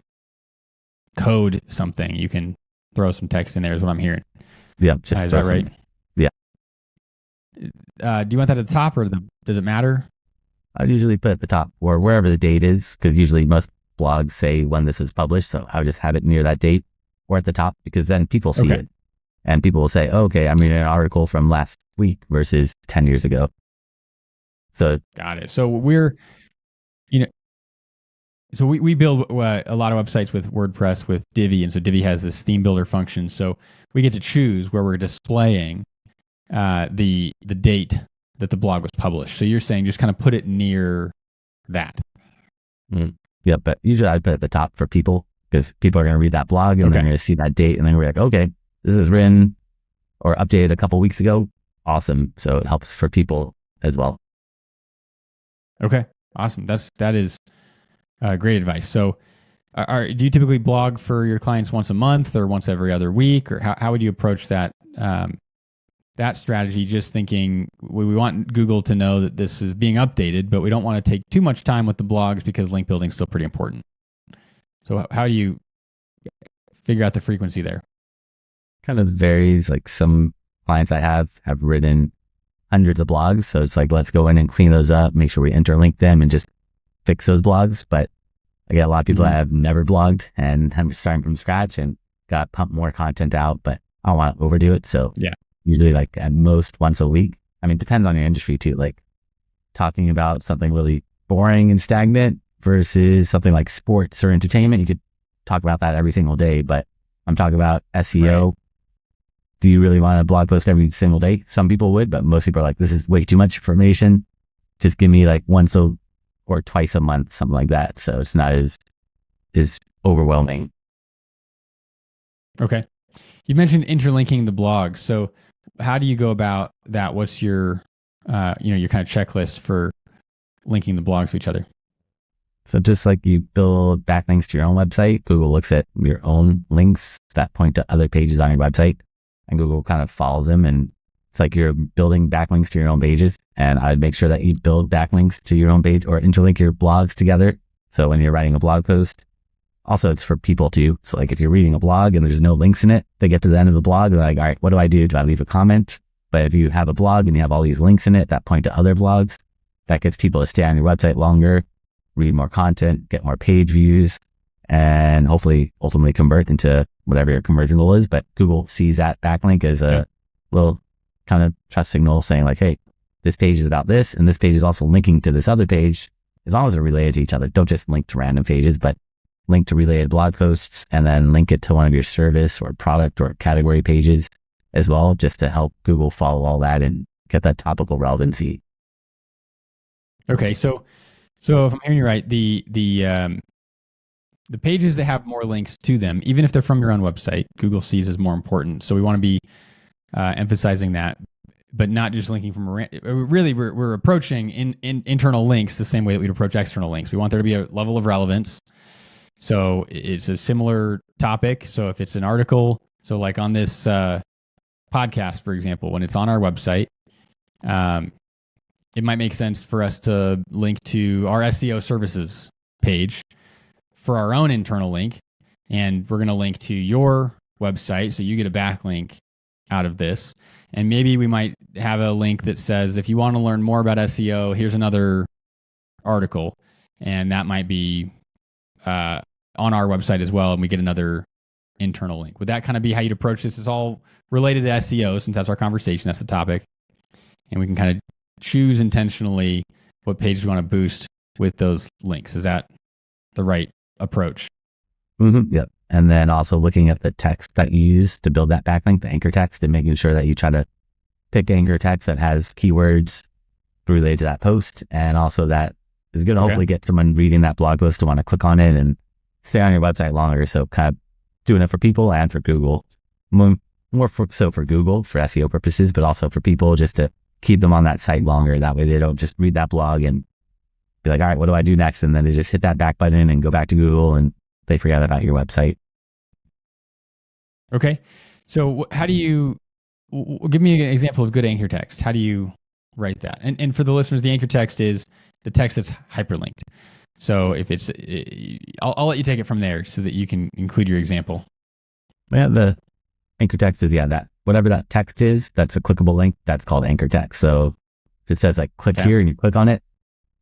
A: code something. You can throw some text in there is what I'm hearing.
B: Yeah. Just
A: is that right?
B: Yeah.
A: Do you want that at the top, or does it matter?
B: I usually put it at the top or wherever the date is, because usually most blogs say when this was published. So I would just have it near that date or at the top, because then people see it and people will say, okay, I'm reading an article from last week versus 10 years ago. So
A: got it. So so we build a lot of websites with WordPress with Divi, and so Divi has this theme builder function. So we get to choose where we're displaying the date that the blog was published. So you're saying just kind of put it near that.
B: Yeah, but usually I put it at the top for people, because people are going to read that blog and they're going to see that date, and then we're like, okay, this is written or updated a couple weeks ago. Awesome. So it helps for people as well.
A: Okay, awesome. That is great advice. So do you typically blog for your clients once a month or once every other week, or how would you approach that that strategy? Just thinking we want Google to know that this is being updated, but we don't want to take too much time with the blogs because link building is still pretty important. So how do you figure out the frequency there?
B: Kind of varies. Like some clients I have written hundreds of blogs. So it's like, let's go in and clean those up, make sure we interlink them and just fix those blogs. But I get a lot of people that have never blogged and I'm starting from scratch and got to pump more content out, but I don't want to overdo it. So usually like at most once a week. I mean, it depends on your industry too. Like talking about something really boring and stagnant versus something like sports or entertainment, you could talk about that every single day. But I'm talking about SEO. Right. Do you really want a blog post every single day? Some people would, but most people are like, this is way too much information. Just give me like once or twice a month, something like that. So it's not as overwhelming.
A: Okay. You mentioned interlinking the blog. So how do you go about that? What's your, your kind of checklist for linking the blogs to each other?
B: So just like you build backlinks to your own website, Google looks at your own links that point to other pages on your website, and Google kind of follows them. And it's like you're building backlinks to your own pages. And I'd make sure that you build backlinks to your own page or interlink your blogs together. So when you're writing a blog post, also it's for people too. So like if you're reading a blog and there's no links in it, they get to the end of the blog, they're like, all right, what do I do? Do I leave a comment? But if you have a blog and you have all these links in it that point to other blogs, that gets people to stay on your website longer, read more content, get more page views, and hopefully ultimately convert into whatever your conversion goal is. But Google sees that backlink as a little kind of trust signal saying like, hey, this page is about this, and this page is also linking to this other page, as long as they're related to each other. Don't just link to random pages, but link to related blog posts, and then link it to one of your service or product or category pages as well, just to help Google follow all that and get that topical relevancy.
A: Okay, so if I'm hearing you right, the pages that have more links to them, even if they're from your own website, Google sees as more important. So we want to be emphasizing that, but not just linking from really we're approaching in internal links the same way that we'd approach external links. We want there to be a level of relevance. So it's a similar topic. So if it's an article, so like on this podcast, for example, when it's on our website, it might make sense for us to link to our SEO services page for our own internal link. And we're going to link to your website, so you get a backlink out of this. And maybe we might have a link that says, if you want to learn more about SEO, here's another article. And that might be on our website as well, and we get another internal link. Would that kind of be how you'd approach this? It's all related to SEO, since that's our conversation, that's the topic. And we can kind of choose intentionally what pages we want to boost with those links. Is that the right approach?
B: Mm-hmm. Yep. And then also looking at the text that you use to build that backlink, the anchor text, and making sure that you try to pick anchor text that has keywords related to that post, and also that is going to hopefully get someone reading that blog post to want to click on it and stay on your website longer. So kind of doing it for people and for Google, more for Google for SEO purposes, but also for people just to keep them on that site longer. That way they don't just read that blog and be like, all right, what do I do next? And then they just hit that back button and go back to Google and they forget about your website.
A: Okay. So how do you, give me an example of good anchor text. How do you write that? And for the listeners, the anchor text is the text that's hyperlinked. So if it's, I'll let you take it from there so that you can include your example.
B: Yeah, the anchor text is, that whatever that text is, that's a clickable link. That's called anchor text. So if it says like click here and you click on it,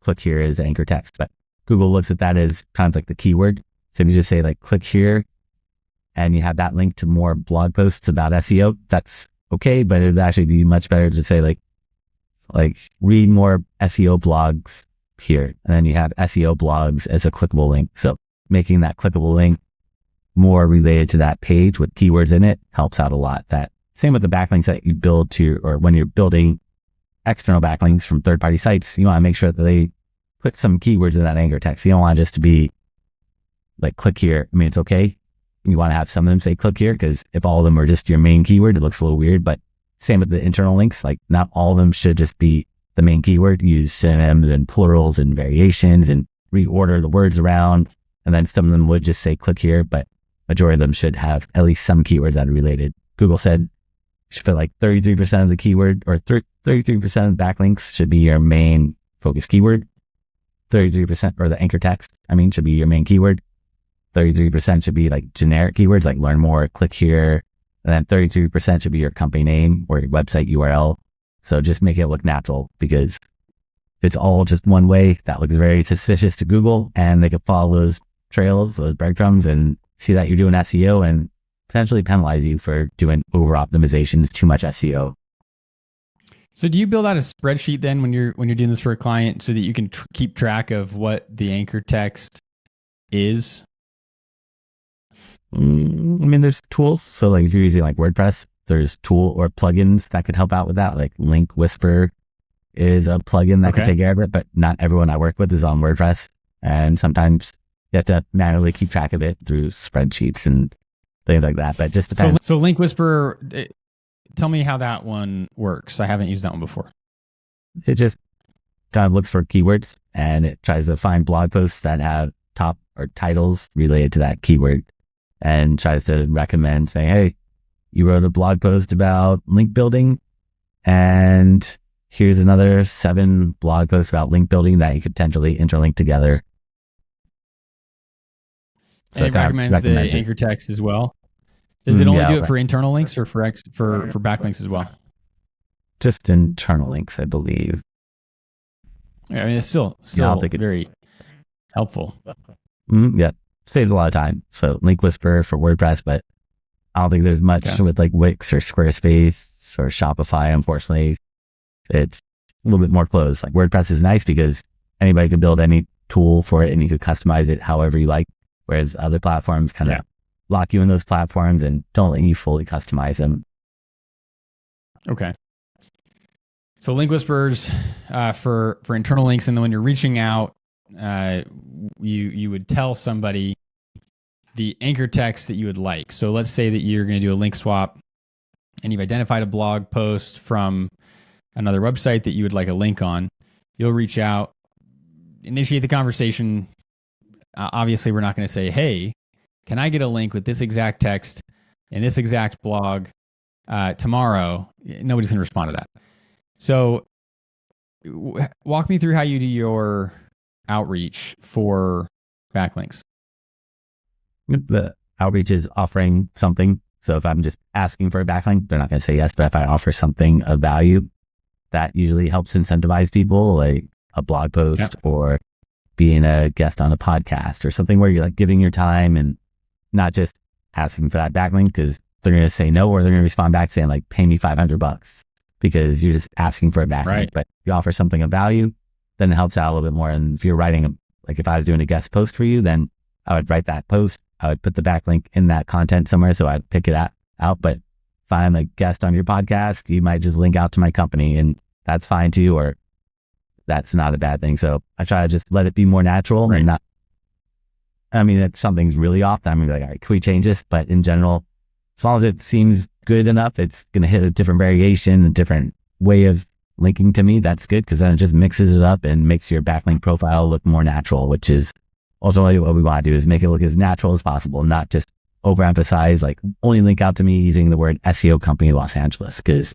B: click here is anchor text. But Google looks at that as kind of like the keyword. So if you just say like click here and you have that link to more blog posts about SEO, that's okay. But it'd actually be much better to say like read more SEO blogs here. And then you have SEO blogs as a clickable link. So making that clickable link more related to that page with keywords in it helps out a lot. That same with the backlinks that you build to, or when you're building external backlinks from third-party sites, you want to make sure that they put some keywords in that anchor text. You don't want it just to be like click here. I mean, it's okay. You want to have some of them say click here, because if all of them are just your main keyword, it looks a little weird. But same with the internal links, like not all of them should just be the main keyword. Use synonyms and plurals and variations and reorder the words around. And then some of them would just say click here, but majority of them should have at least some keywords that are related. Google said you should put like 33% of the keyword, or 33% of backlinks should be your main focus keyword. 33%, or the anchor text, should be your main keyword. 33% should be like generic keywords like learn more, click here. And then 33% should be your company name or your website URL. So just make it look natural, because if it's all just one way, that looks very suspicious to Google, and they could follow those trails, those breadcrumbs, and see that you're doing SEO and potentially penalize you for doing over optimizations, too much SEO.
A: So do you build out a spreadsheet then when you're doing this for a client so that you can keep track of what the anchor text is?
B: I mean, there's tools. So like if you're using like WordPress, there's tool or plugins that could help out with that. Like Link Whisper is a plugin that could take care of it, but not everyone I work with is on WordPress. And sometimes you have to manually keep track of it through spreadsheets and things like that. But it just depends.
A: So Link Whisper, tell me how that one works. I haven't used that one before.
B: It just kind of looks for keywords and it tries to find blog posts that have top or titles related to that keyword and tries to recommend saying, hey, you wrote a blog post about link building and here's another 7 blog posts about link building that you could potentially interlink together.
A: So and it recommends the anchor text as well. Does it only do it for internal links or for backlinks as well?
B: Just internal links, I believe.
A: Yeah, I mean, it's still very helpful.
B: Yeah, saves a lot of time. So Link Whisper for WordPress, but I don't think there's much with like Wix or Squarespace or Shopify. Unfortunately, it's a little bit more closed. Like WordPress is nice because anybody can build any tool for it and you could customize it however you like. Whereas other platforms kind of lock you in those platforms and don't let you fully customize them.
A: Okay. So link whispers for internal links, and then when you're reaching out, you would tell somebody the anchor text that you would like. So let's say that you're going to do a link swap, and you've identified a blog post from another website that you would like a link on. You'll reach out, initiate the conversation. Obviously, we're not going to say, hey, can I get a link with this exact text and this exact blog tomorrow? Nobody's going to respond to that. So walk me through how you do your outreach for backlinks.
B: The outreach is offering something. So if I'm just asking for a backlink, they're not going to say yes. But if I offer something of value, that usually helps incentivize people, like a blog post or being a guest on a podcast or something where you're like giving your time and not just asking for that backlink because they're going to say no, or they're going to respond back saying like, pay me $500 because you're just asking for a backlink. Right. But you offer something of value, then it helps out a little bit more. And if you're writing like if I was doing a guest post for you, then I would write that post. I would put the backlink in that content somewhere. So I'd pick it out. But if I'm a guest on your podcast, you might just link out to my company and that's fine too, or that's not a bad thing. So I try to just let it be more natural and not, I mean, if something's really off, I'm going to be like, all right, can we change this? But in general, as long as it seems good enough, it's going to hit a different variation, a different way of linking to me. That's good because then it just mixes it up and makes your backlink profile look more natural, which is ultimately what we want to do, is make it look as natural as possible, not just overemphasize, like only link out to me using the word SEO company Los Angeles, because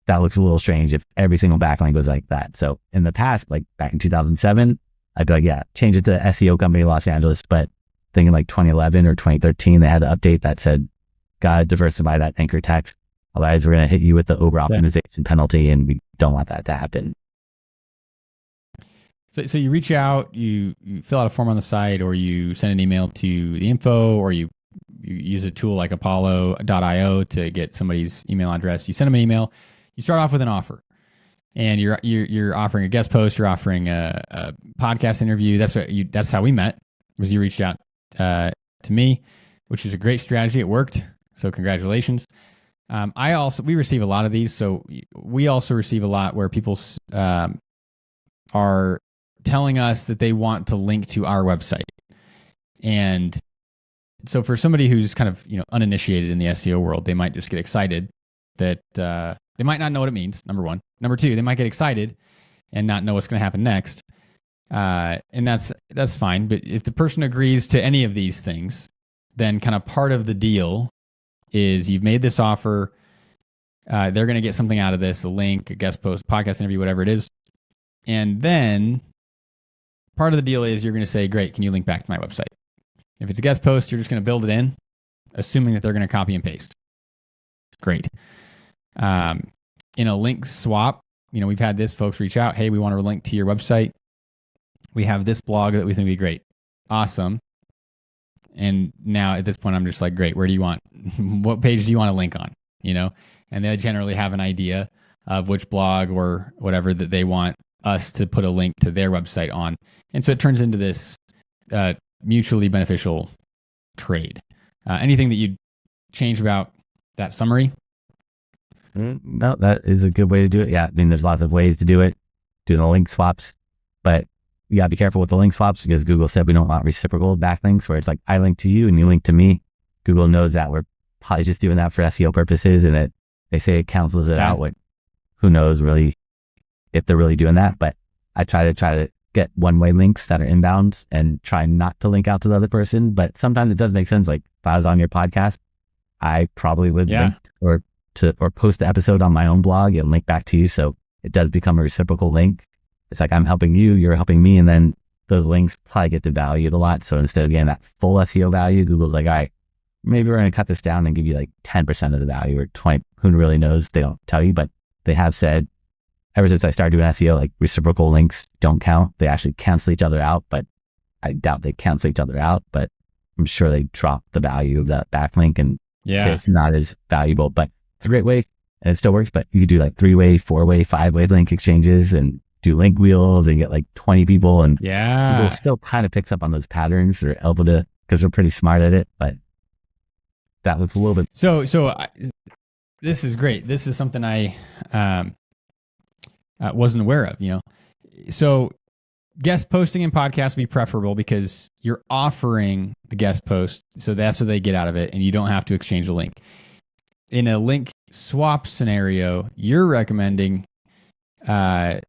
B: that looks a little strange if every single backlink was like that. So in the past, like back in 2007, I'd be like, yeah, change it to SEO company Los Angeles. But thinking like 2011 or 2013, they had an update that said, gotta diversify that anchor text. Otherwise, we're going to hit you with the over optimization penalty, and we don't want that to happen.
A: So you reach out, you fill out a form on the site, or you send an email to the info, or you use a tool like Apollo.io to get somebody's email address. You send them an email. You start off with an offer, and you're offering a guest post. You're offering a podcast interview. That's how we met. Was you reached out to me, which is a great strategy. It worked. So congratulations. We receive a lot of these. So we also receive a lot where people are telling us that they want to link to our website. And so for somebody who's kind of uninitiated in the SEO world, they might just get excited that they might not know what it means, number one. Number two, they might get excited and not know what's going to happen next. And that's fine. But if the person agrees to any of these things, then kind of part of the deal is you've made this offer. They're going to get something out of this, a link, a guest post, podcast interview, whatever it is. And then part of the deal is you're going to say, great, can you link back to my website? If it's a guest post, you're just going to build it in, assuming that they're going to copy and paste. Great. In a link swap, we've had this folks reach out. Hey, we want to link to your website. We have this blog that we think would be great. Awesome. And now at this point, I'm just like, great, where do you want, what page do you want to link on? And they generally have an idea of which blog or whatever that they want us to put a link to their website on. And so it turns into this mutually beneficial trade. Anything that you'd change about that summary?
B: No, that is a good way to do it. Yeah, I mean, there's lots of ways to do it, doing the link swaps, but you gotta be careful with the link swaps because Google said we don't want reciprocal backlinks where it's like I link to you and you link to me. Google knows that we're probably just doing that for SEO purposes, and they say it cancels it out. Who knows really if they're really doing that? But I try to get one-way links that are inbound and try not to link out to the other person. But sometimes it does make sense. Like if I was on your podcast, I probably would link or post the episode on my own blog and link back to you. So it does become a reciprocal link. It's like I'm helping you, you're helping me, and then those links probably get devalued a lot. So instead of getting that full SEO value, Google's like, all right, maybe we're going to cut this down and give you like 10% of the value or 20. Who really knows? They don't tell you, but they have said ever since I started doing SEO, like reciprocal links don't count. They actually cancel each other out, but I doubt they cancel each other out, but I'm sure they drop the value of that backlink and say it's not as valuable, but it's a great way and it still works. But you could do like 3-way, 4-way, 5-way link exchanges and do link wheels and get like 20 people, and Google still kind of picks up on those patterns. They're able to, because they're pretty smart at it, but that was a little bit.
A: So this is great. This is something I wasn't aware of, So guest posting in podcasts would be preferable because you're offering the guest post. So that's what they get out of it. And you don't have to exchange a link. In a link swap scenario, you're recommending, especially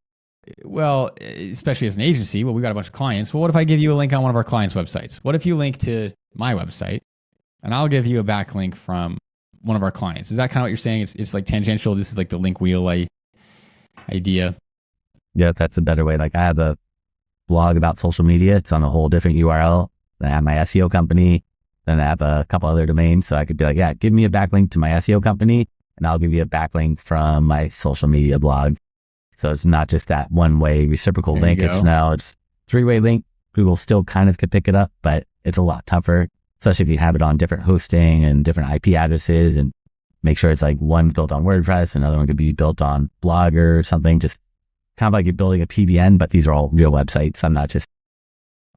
A: as an agency, we've got a bunch of clients. Well, what if I give you a link on one of our clients' websites? What if you link to my website and I'll give you a backlink from one of our clients? Is that kind of what you're saying? It's like tangential. This is like the link wheel idea.
B: Yeah, that's a better way. Like I have a blog about social media. It's on a whole different URL. Then I have my SEO company. Then I have a couple other domains. So I could be like, yeah, give me a backlink to my SEO company and I'll give you a backlink from my social media blog. So it's not just that one-way reciprocal link. It's now it's 3-way link. Google still kind of could pick it up, but it's a lot tougher, especially if you have it on different hosting and different IP addresses, and make sure it's like one's built on WordPress, another one could be built on Blogger or something, just kind of like you're building a PBN, but these are all real websites. I'm not just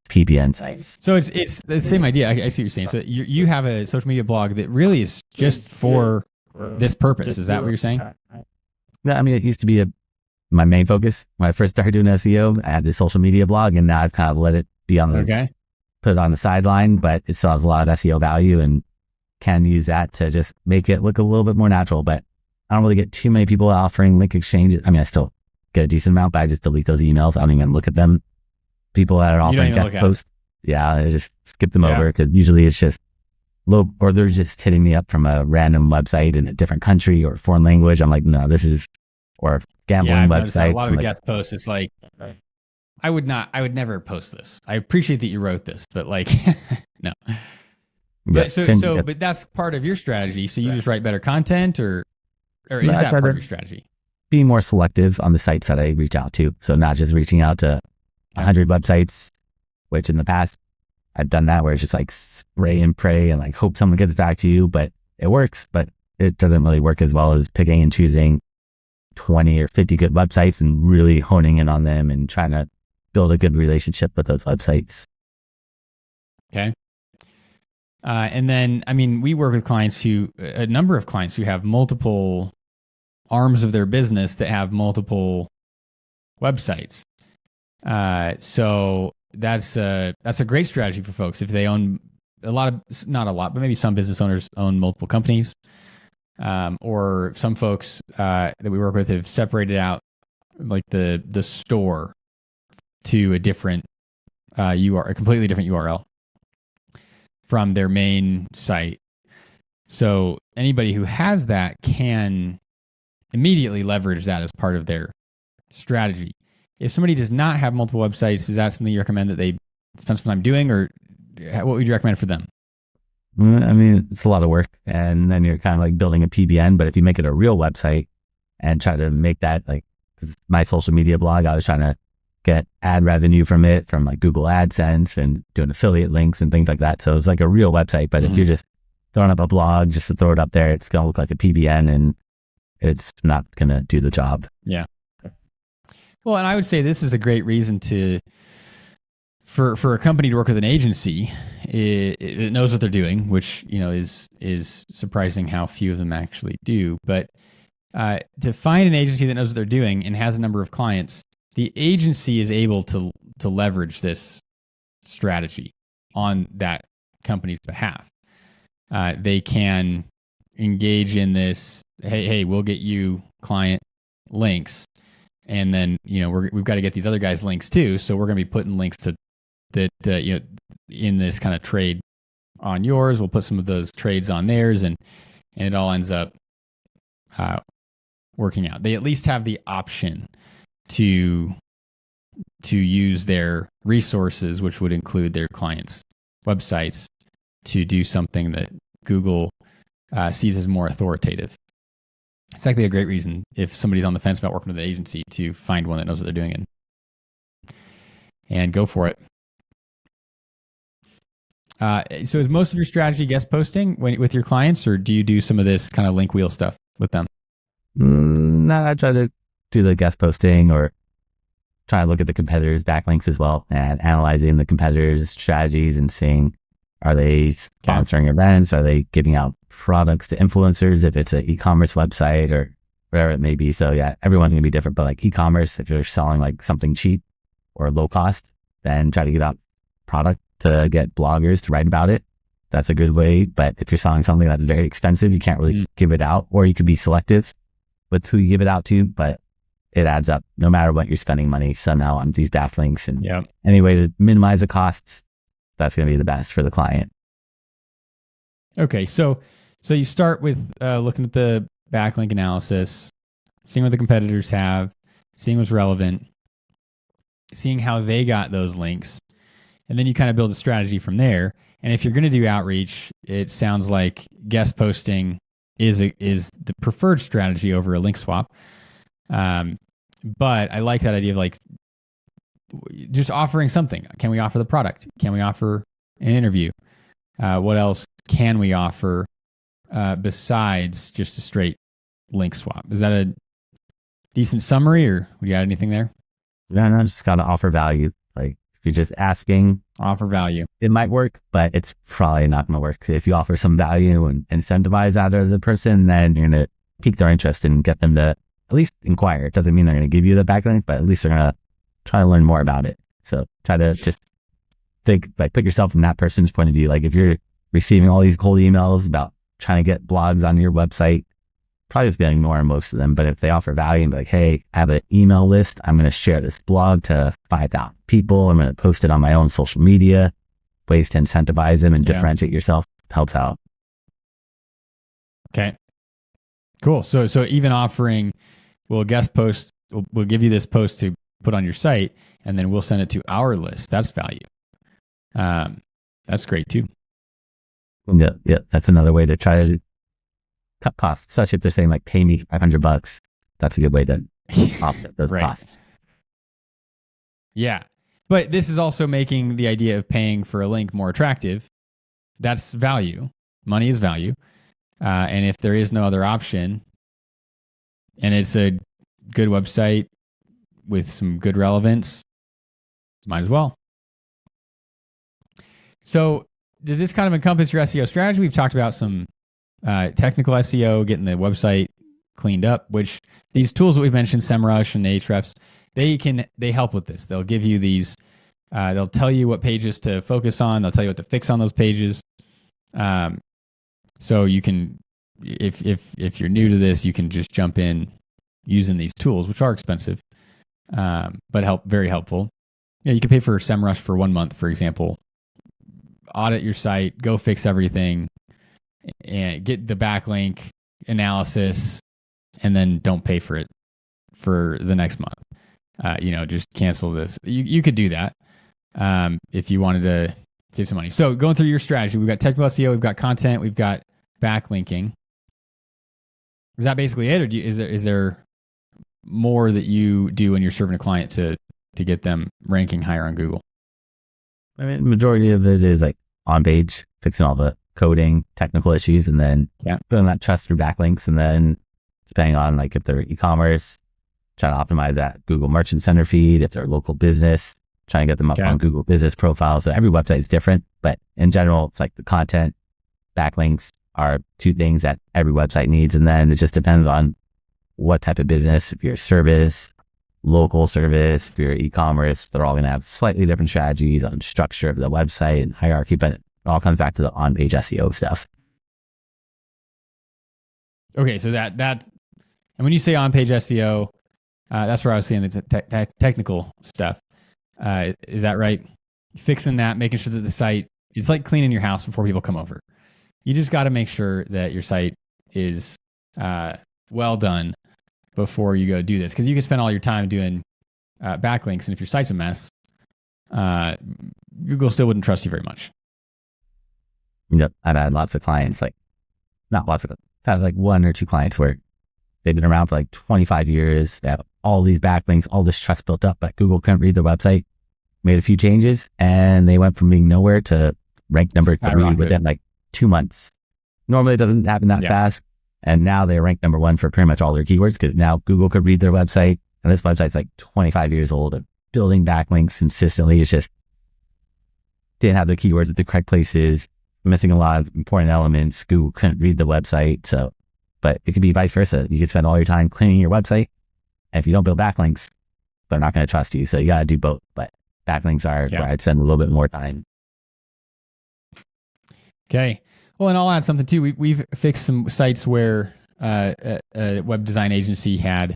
B: PBN sites.
A: So it's the same idea. I see what you're saying. So you have a social media blog that really is just for this purpose. Is that what you're saying?
B: Yeah, I mean, it used to be my main focus. When I first started doing SEO, I had this social media blog, and now I've kind of let it be on the, put it on the sideline, but it still has a lot of SEO value and can use that to just make it look a little bit more natural. But I don't really get too many people offering link exchanges. I mean, I still get a decent amount, but I just delete those emails. I don't even look at them. People that are offering guest posts, I just skip them over because usually it's just low, or they're just hitting me up from a random website in a different country or foreign language. I'm like, no, this is, or a gambling website.
A: A lot of the guest posts, it's like, I would never post this. I appreciate that you wrote this, but like, no. But but that's part of your strategy. So you just write better content, or is that part of your strategy?
B: Be more selective on the sites that I reach out to. So not just reaching out to 100 websites, which in the past I've done that where it's just like spray and pray and like hope someone gets back to you, but it works, but it doesn't really work as well as picking and choosing 20 or 50 good websites and really honing in on them and trying to build a good relationship with those websites.
A: Okay. And then, I mean, we work with a number of clients who have multiple arms of their business that have multiple websites. So that's a great strategy for folks. If they own not a lot, but maybe some business owners own multiple companies, or some folks that we work with have separated out like the store to a different a completely different URL from their main site. So anybody who has that can immediately leverage that as part of their strategy. If somebody does not have multiple websites, is that something you recommend that they spend some time doing, or what would you recommend for them?
B: I mean, it's a lot of work, and then you're kind of like building a PBN, but if you make it a real website and try to make that like my social media blog, I was trying to get ad revenue from it, from like Google AdSense and doing affiliate links and things like that. So it's like a real website, but if you're just throwing up a blog just to throw it up there, it's going to look like a PBN, and it's not going to do the job.
A: Yeah. Well, and I would say this is a great reason for a company to work with an agency. It knows what they're doing, which is surprising how few of them actually do. But to find an agency that knows what they're doing and has a number of clients, the agency is able to leverage this strategy on that company's behalf. They can engage in this. Hey, we'll get you client links, and then we've got to get these other guys links too. So we're going to be putting links to that in this kind of trade on yours. We'll put some of those trades on theirs, and it all ends up working out. They at least have the option to use their resources, which would include their clients' websites, to do something that Google sees as more authoritative. It's likely a great reason if somebody's on the fence about working with an agency to find one that knows what they're doing and go for it. So is most of your strategy guest posting with your clients, or do you do some of this kind of link wheel stuff with them?
B: No, I try to do the guest posting or try to look at the competitors' backlinks as well and analyzing the competitors' strategies and seeing, are they sponsoring events? Are they giving out products to influencers if it's an e-commerce website or whatever it may be? So yeah, everyone's going to be different, but like e-commerce, if you're selling like something cheap or low cost, then try to give out product to get bloggers to write about it. That's a good way. But if you're selling something that's very expensive, you can't really give it out, or you could be selective with who you give it out to, but it adds up no matter what. You're spending money somehow on these backlinks, and any way to minimize the costs, that's going to be the best for the client.
A: Okay. So you start with looking at the backlink analysis, seeing what the competitors have, seeing what's relevant, seeing how they got those links. And then you kind of build a strategy from there. And if you're going to do outreach, it sounds like guest posting is the preferred strategy over a link swap. But I like that idea of like just offering something. Can we offer the product? Can we offer an interview? What else can we offer besides just a straight link swap? Is that a decent summary, or would you add anything there?
B: No, just got to offer value. Like if you're just asking,
A: offer value,
B: it might work, but it's probably not going to work. If you offer some value and incentivize out of the person, then you're going to pique their interest and get them to at least inquire. It doesn't mean they're going to give you the backlink, but at least they're going to try to learn more about it. So try to just think, like, put yourself in that person's point of view. Like if you're receiving all these cold emails about trying to get blogs on your website, probably just going to ignore most of them. But if they offer value and be like, hey, I have an email list, I'm going to share this blog to 5,000 people. I'm going to post it on my own social media. Ways to incentivize them and differentiate yourself helps out.
A: Okay, cool. So even offering, we'll guest post, we'll give you this post to put on your site, and then we'll send it to our list. That's value. That's great too.
B: Yeah, that's another way to try to cut costs, especially if they're saying like, pay me $500. That's a good way to offset those costs.
A: Yeah. But this is also making the idea of paying for a link more attractive. That's value. Money is value. And if there is no other option, and it's a good website with some good relevance, might as well. So does this kind of encompass your SEO strategy? We've talked about some technical SEO, getting the website cleaned up, which these tools that we've mentioned, SEMrush and Ahrefs, they help with this. They'll give you these, they'll tell you what pages to focus on. They'll tell you what to fix on those pages. So you can, if you're new to this, you can just jump in using these tools, which are expensive, but very helpful. You can pay for SEMrush for 1 month, for example. Audit your site, go fix everything, and get the backlink analysis, and then don't pay for it for the next month. Just cancel this. You could do that if you wanted to save some money. So going through your strategy, we've got technical SEO, we've got content, we've got backlinking. Is that basically it, or is there more that you do when you're serving a client to get them ranking higher on Google?
B: I mean, the majority of it is like on page, fixing all the coding, technical issues, and then building that trust through backlinks, and then depending on like if they're e-commerce, trying to optimize that Google Merchant Center feed. If they're a local business, trying to get them up on Google Business Profile. So every website is different, but in general, it's like the content, backlinks are two things that every website needs. And then it just depends on what type of business. If you're a service, local service, if you're e-commerce, they're all going to have slightly different strategies on structure of the website and hierarchy, but it all comes back to the on-page SEO stuff.
A: Okay, so that and when you say on-page SEO, that's where I was seeing the technical stuff. Is that right? Fixing that, making sure that the site, it's like cleaning your house before people come over. You just got to make sure that your site is well done before you go do this, because you can spend all your time doing backlinks, and if your site's a mess, Google still wouldn't trust you very much.
B: Yep, I've had lots of clients, like not lots of, kind of like one or two clients where they've been around for like 25 years. They have all these backlinks, all this trust built up, but Google couldn't read their website, made a few changes, and they went from being nowhere to rank number 3 within like 2 months. Normally it doesn't happen that fast. And now they rank number 1 for pretty much all their keywords, because now Google could read their website. And this website's like 25 years old of building backlinks consistently. It's just didn't have the keywords at the correct places, missing a lot of important elements. Google couldn't read the website. So, but it could be vice versa. You could spend all your time cleaning your website, and if you don't build backlinks, they're not going to trust you. So you got to do both. But backlinks are where I'd spend a little bit more time.
A: Okay. Well, and I'll add something too. We've fixed some sites where a web design agency had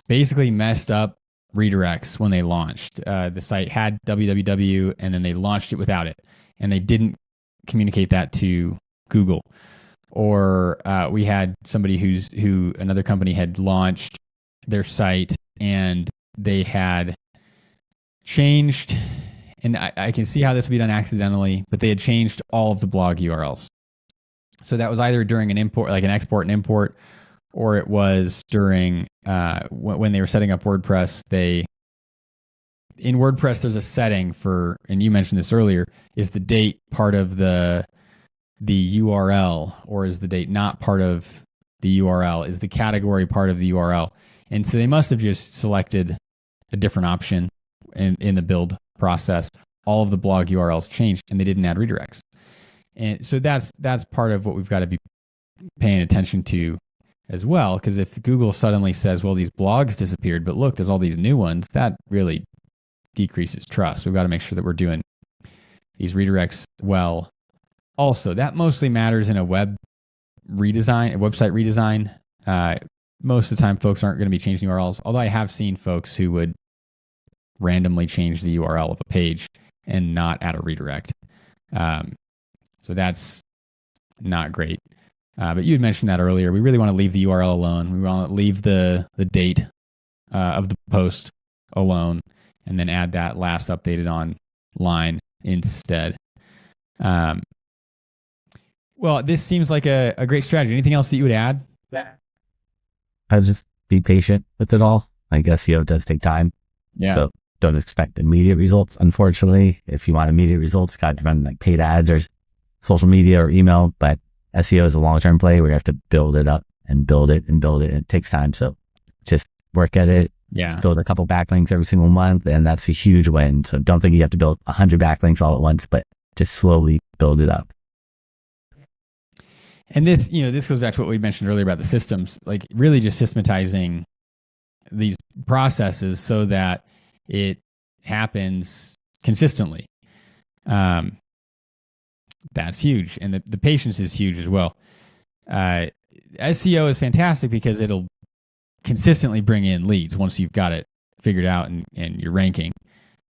A: basically messed up redirects when they launched. The site had www, and then they launched it without it, and they didn't communicate that to Google. Or we had somebody who another company had launched their site, and they had changed, and I can see how this would be done accidentally, but they had changed all of the blog URLs. So that was either during an import, like an export and import, or it was during when they were setting up WordPress. In WordPress, there's a setting for, and you mentioned this earlier, is the date part of the URL, or is the date not part of the URL? Is the category part of the URL? And so they must have just selected a different option in the build process. All of the blog URLs changed, and they didn't add redirects. And so that's part of what we've got to be paying attention to as well, because if Google suddenly says, well, these blogs disappeared, but look, there's all these new ones, that really decreases trust. We've got to make sure that we're doing these redirects well. Also, that mostly matters in a website redesign. Most of the time, folks aren't going to be changing URLs, although I have seen folks who would randomly change the URL of a page and not add a redirect. So that's not great. But you had mentioned that earlier. We really want to leave the URL alone. We want to leave the date of the post alone, and then add that last updated on line instead. Well, this seems like a great strategy. Anything else that you would add?
B: I'd just be patient with it all. I guess SEO does take time.
A: Yeah.
B: So don't expect immediate results. Unfortunately, if you want immediate results, got to run like paid ads or social media or email. But SEO is a long-term play where you have to build it up and build it and build it. And it takes time. So just work at it.
A: Yeah.
B: Build a couple backlinks every single month, and that's a huge win. So don't think you have to build 100 backlinks all at once, but just slowly build it up.
A: And this goes back to what we mentioned earlier about the systems, like really just systematizing these processes so that it happens consistently. That's huge. And the patience is huge as well. SEO is fantastic because it'll consistently bring in leads once you've got it figured out and you're ranking.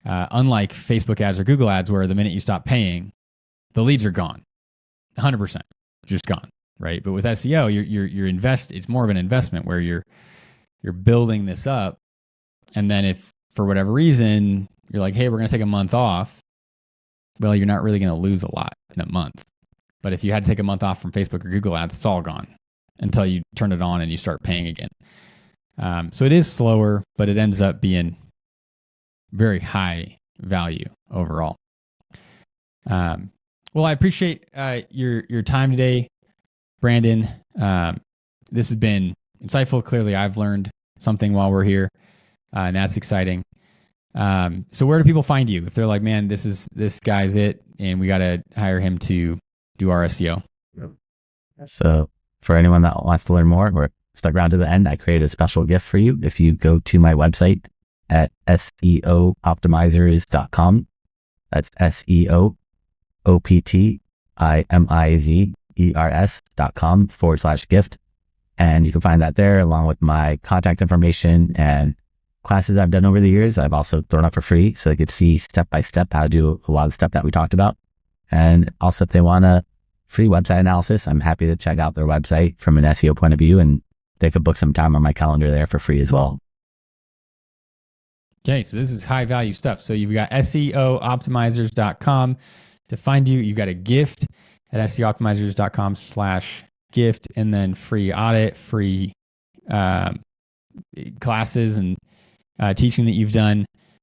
A: Unlike Facebook ads or Google ads, where the minute you stop paying, the leads are gone. 100%. Just gone, right? But with SEO, you're it's more of an investment where you're building this up, and then if for whatever reason you're like, hey, we're going to take a month off, well, you're not really going to lose a lot in a month. But if you had to take a month off from Facebook or Google ads, it's all gone until you turn it on and you start paying again. So it is slower, but it ends up being very high value overall. Well, I appreciate your time today, Brandon, this has been insightful. Clearly, I've learned something while we're here, and that's exciting. So where do people find you if they're like, man, this guy's it, and we got to hire him to do our SEO?
B: So for anyone that wants to learn more or stuck around to the end, I created a special gift for you. If you go to my website at seooptimizers.com, that's seooptimizers.com/gift. And you can find that there along with my contact information and classes I've done over the years. I've also thrown up for free so they could see step by step how to do a lot of the stuff that we talked about. And also if they want a free website analysis, I'm happy to check out their website from an SEO point of view, and they could book some time on my calendar there for free as well.
A: Okay, so this is high value stuff. So you've got seooptimizers.com to find you. You've got a gift at seooptimizers.com/gift, and then free audit, free classes and teaching that you've done.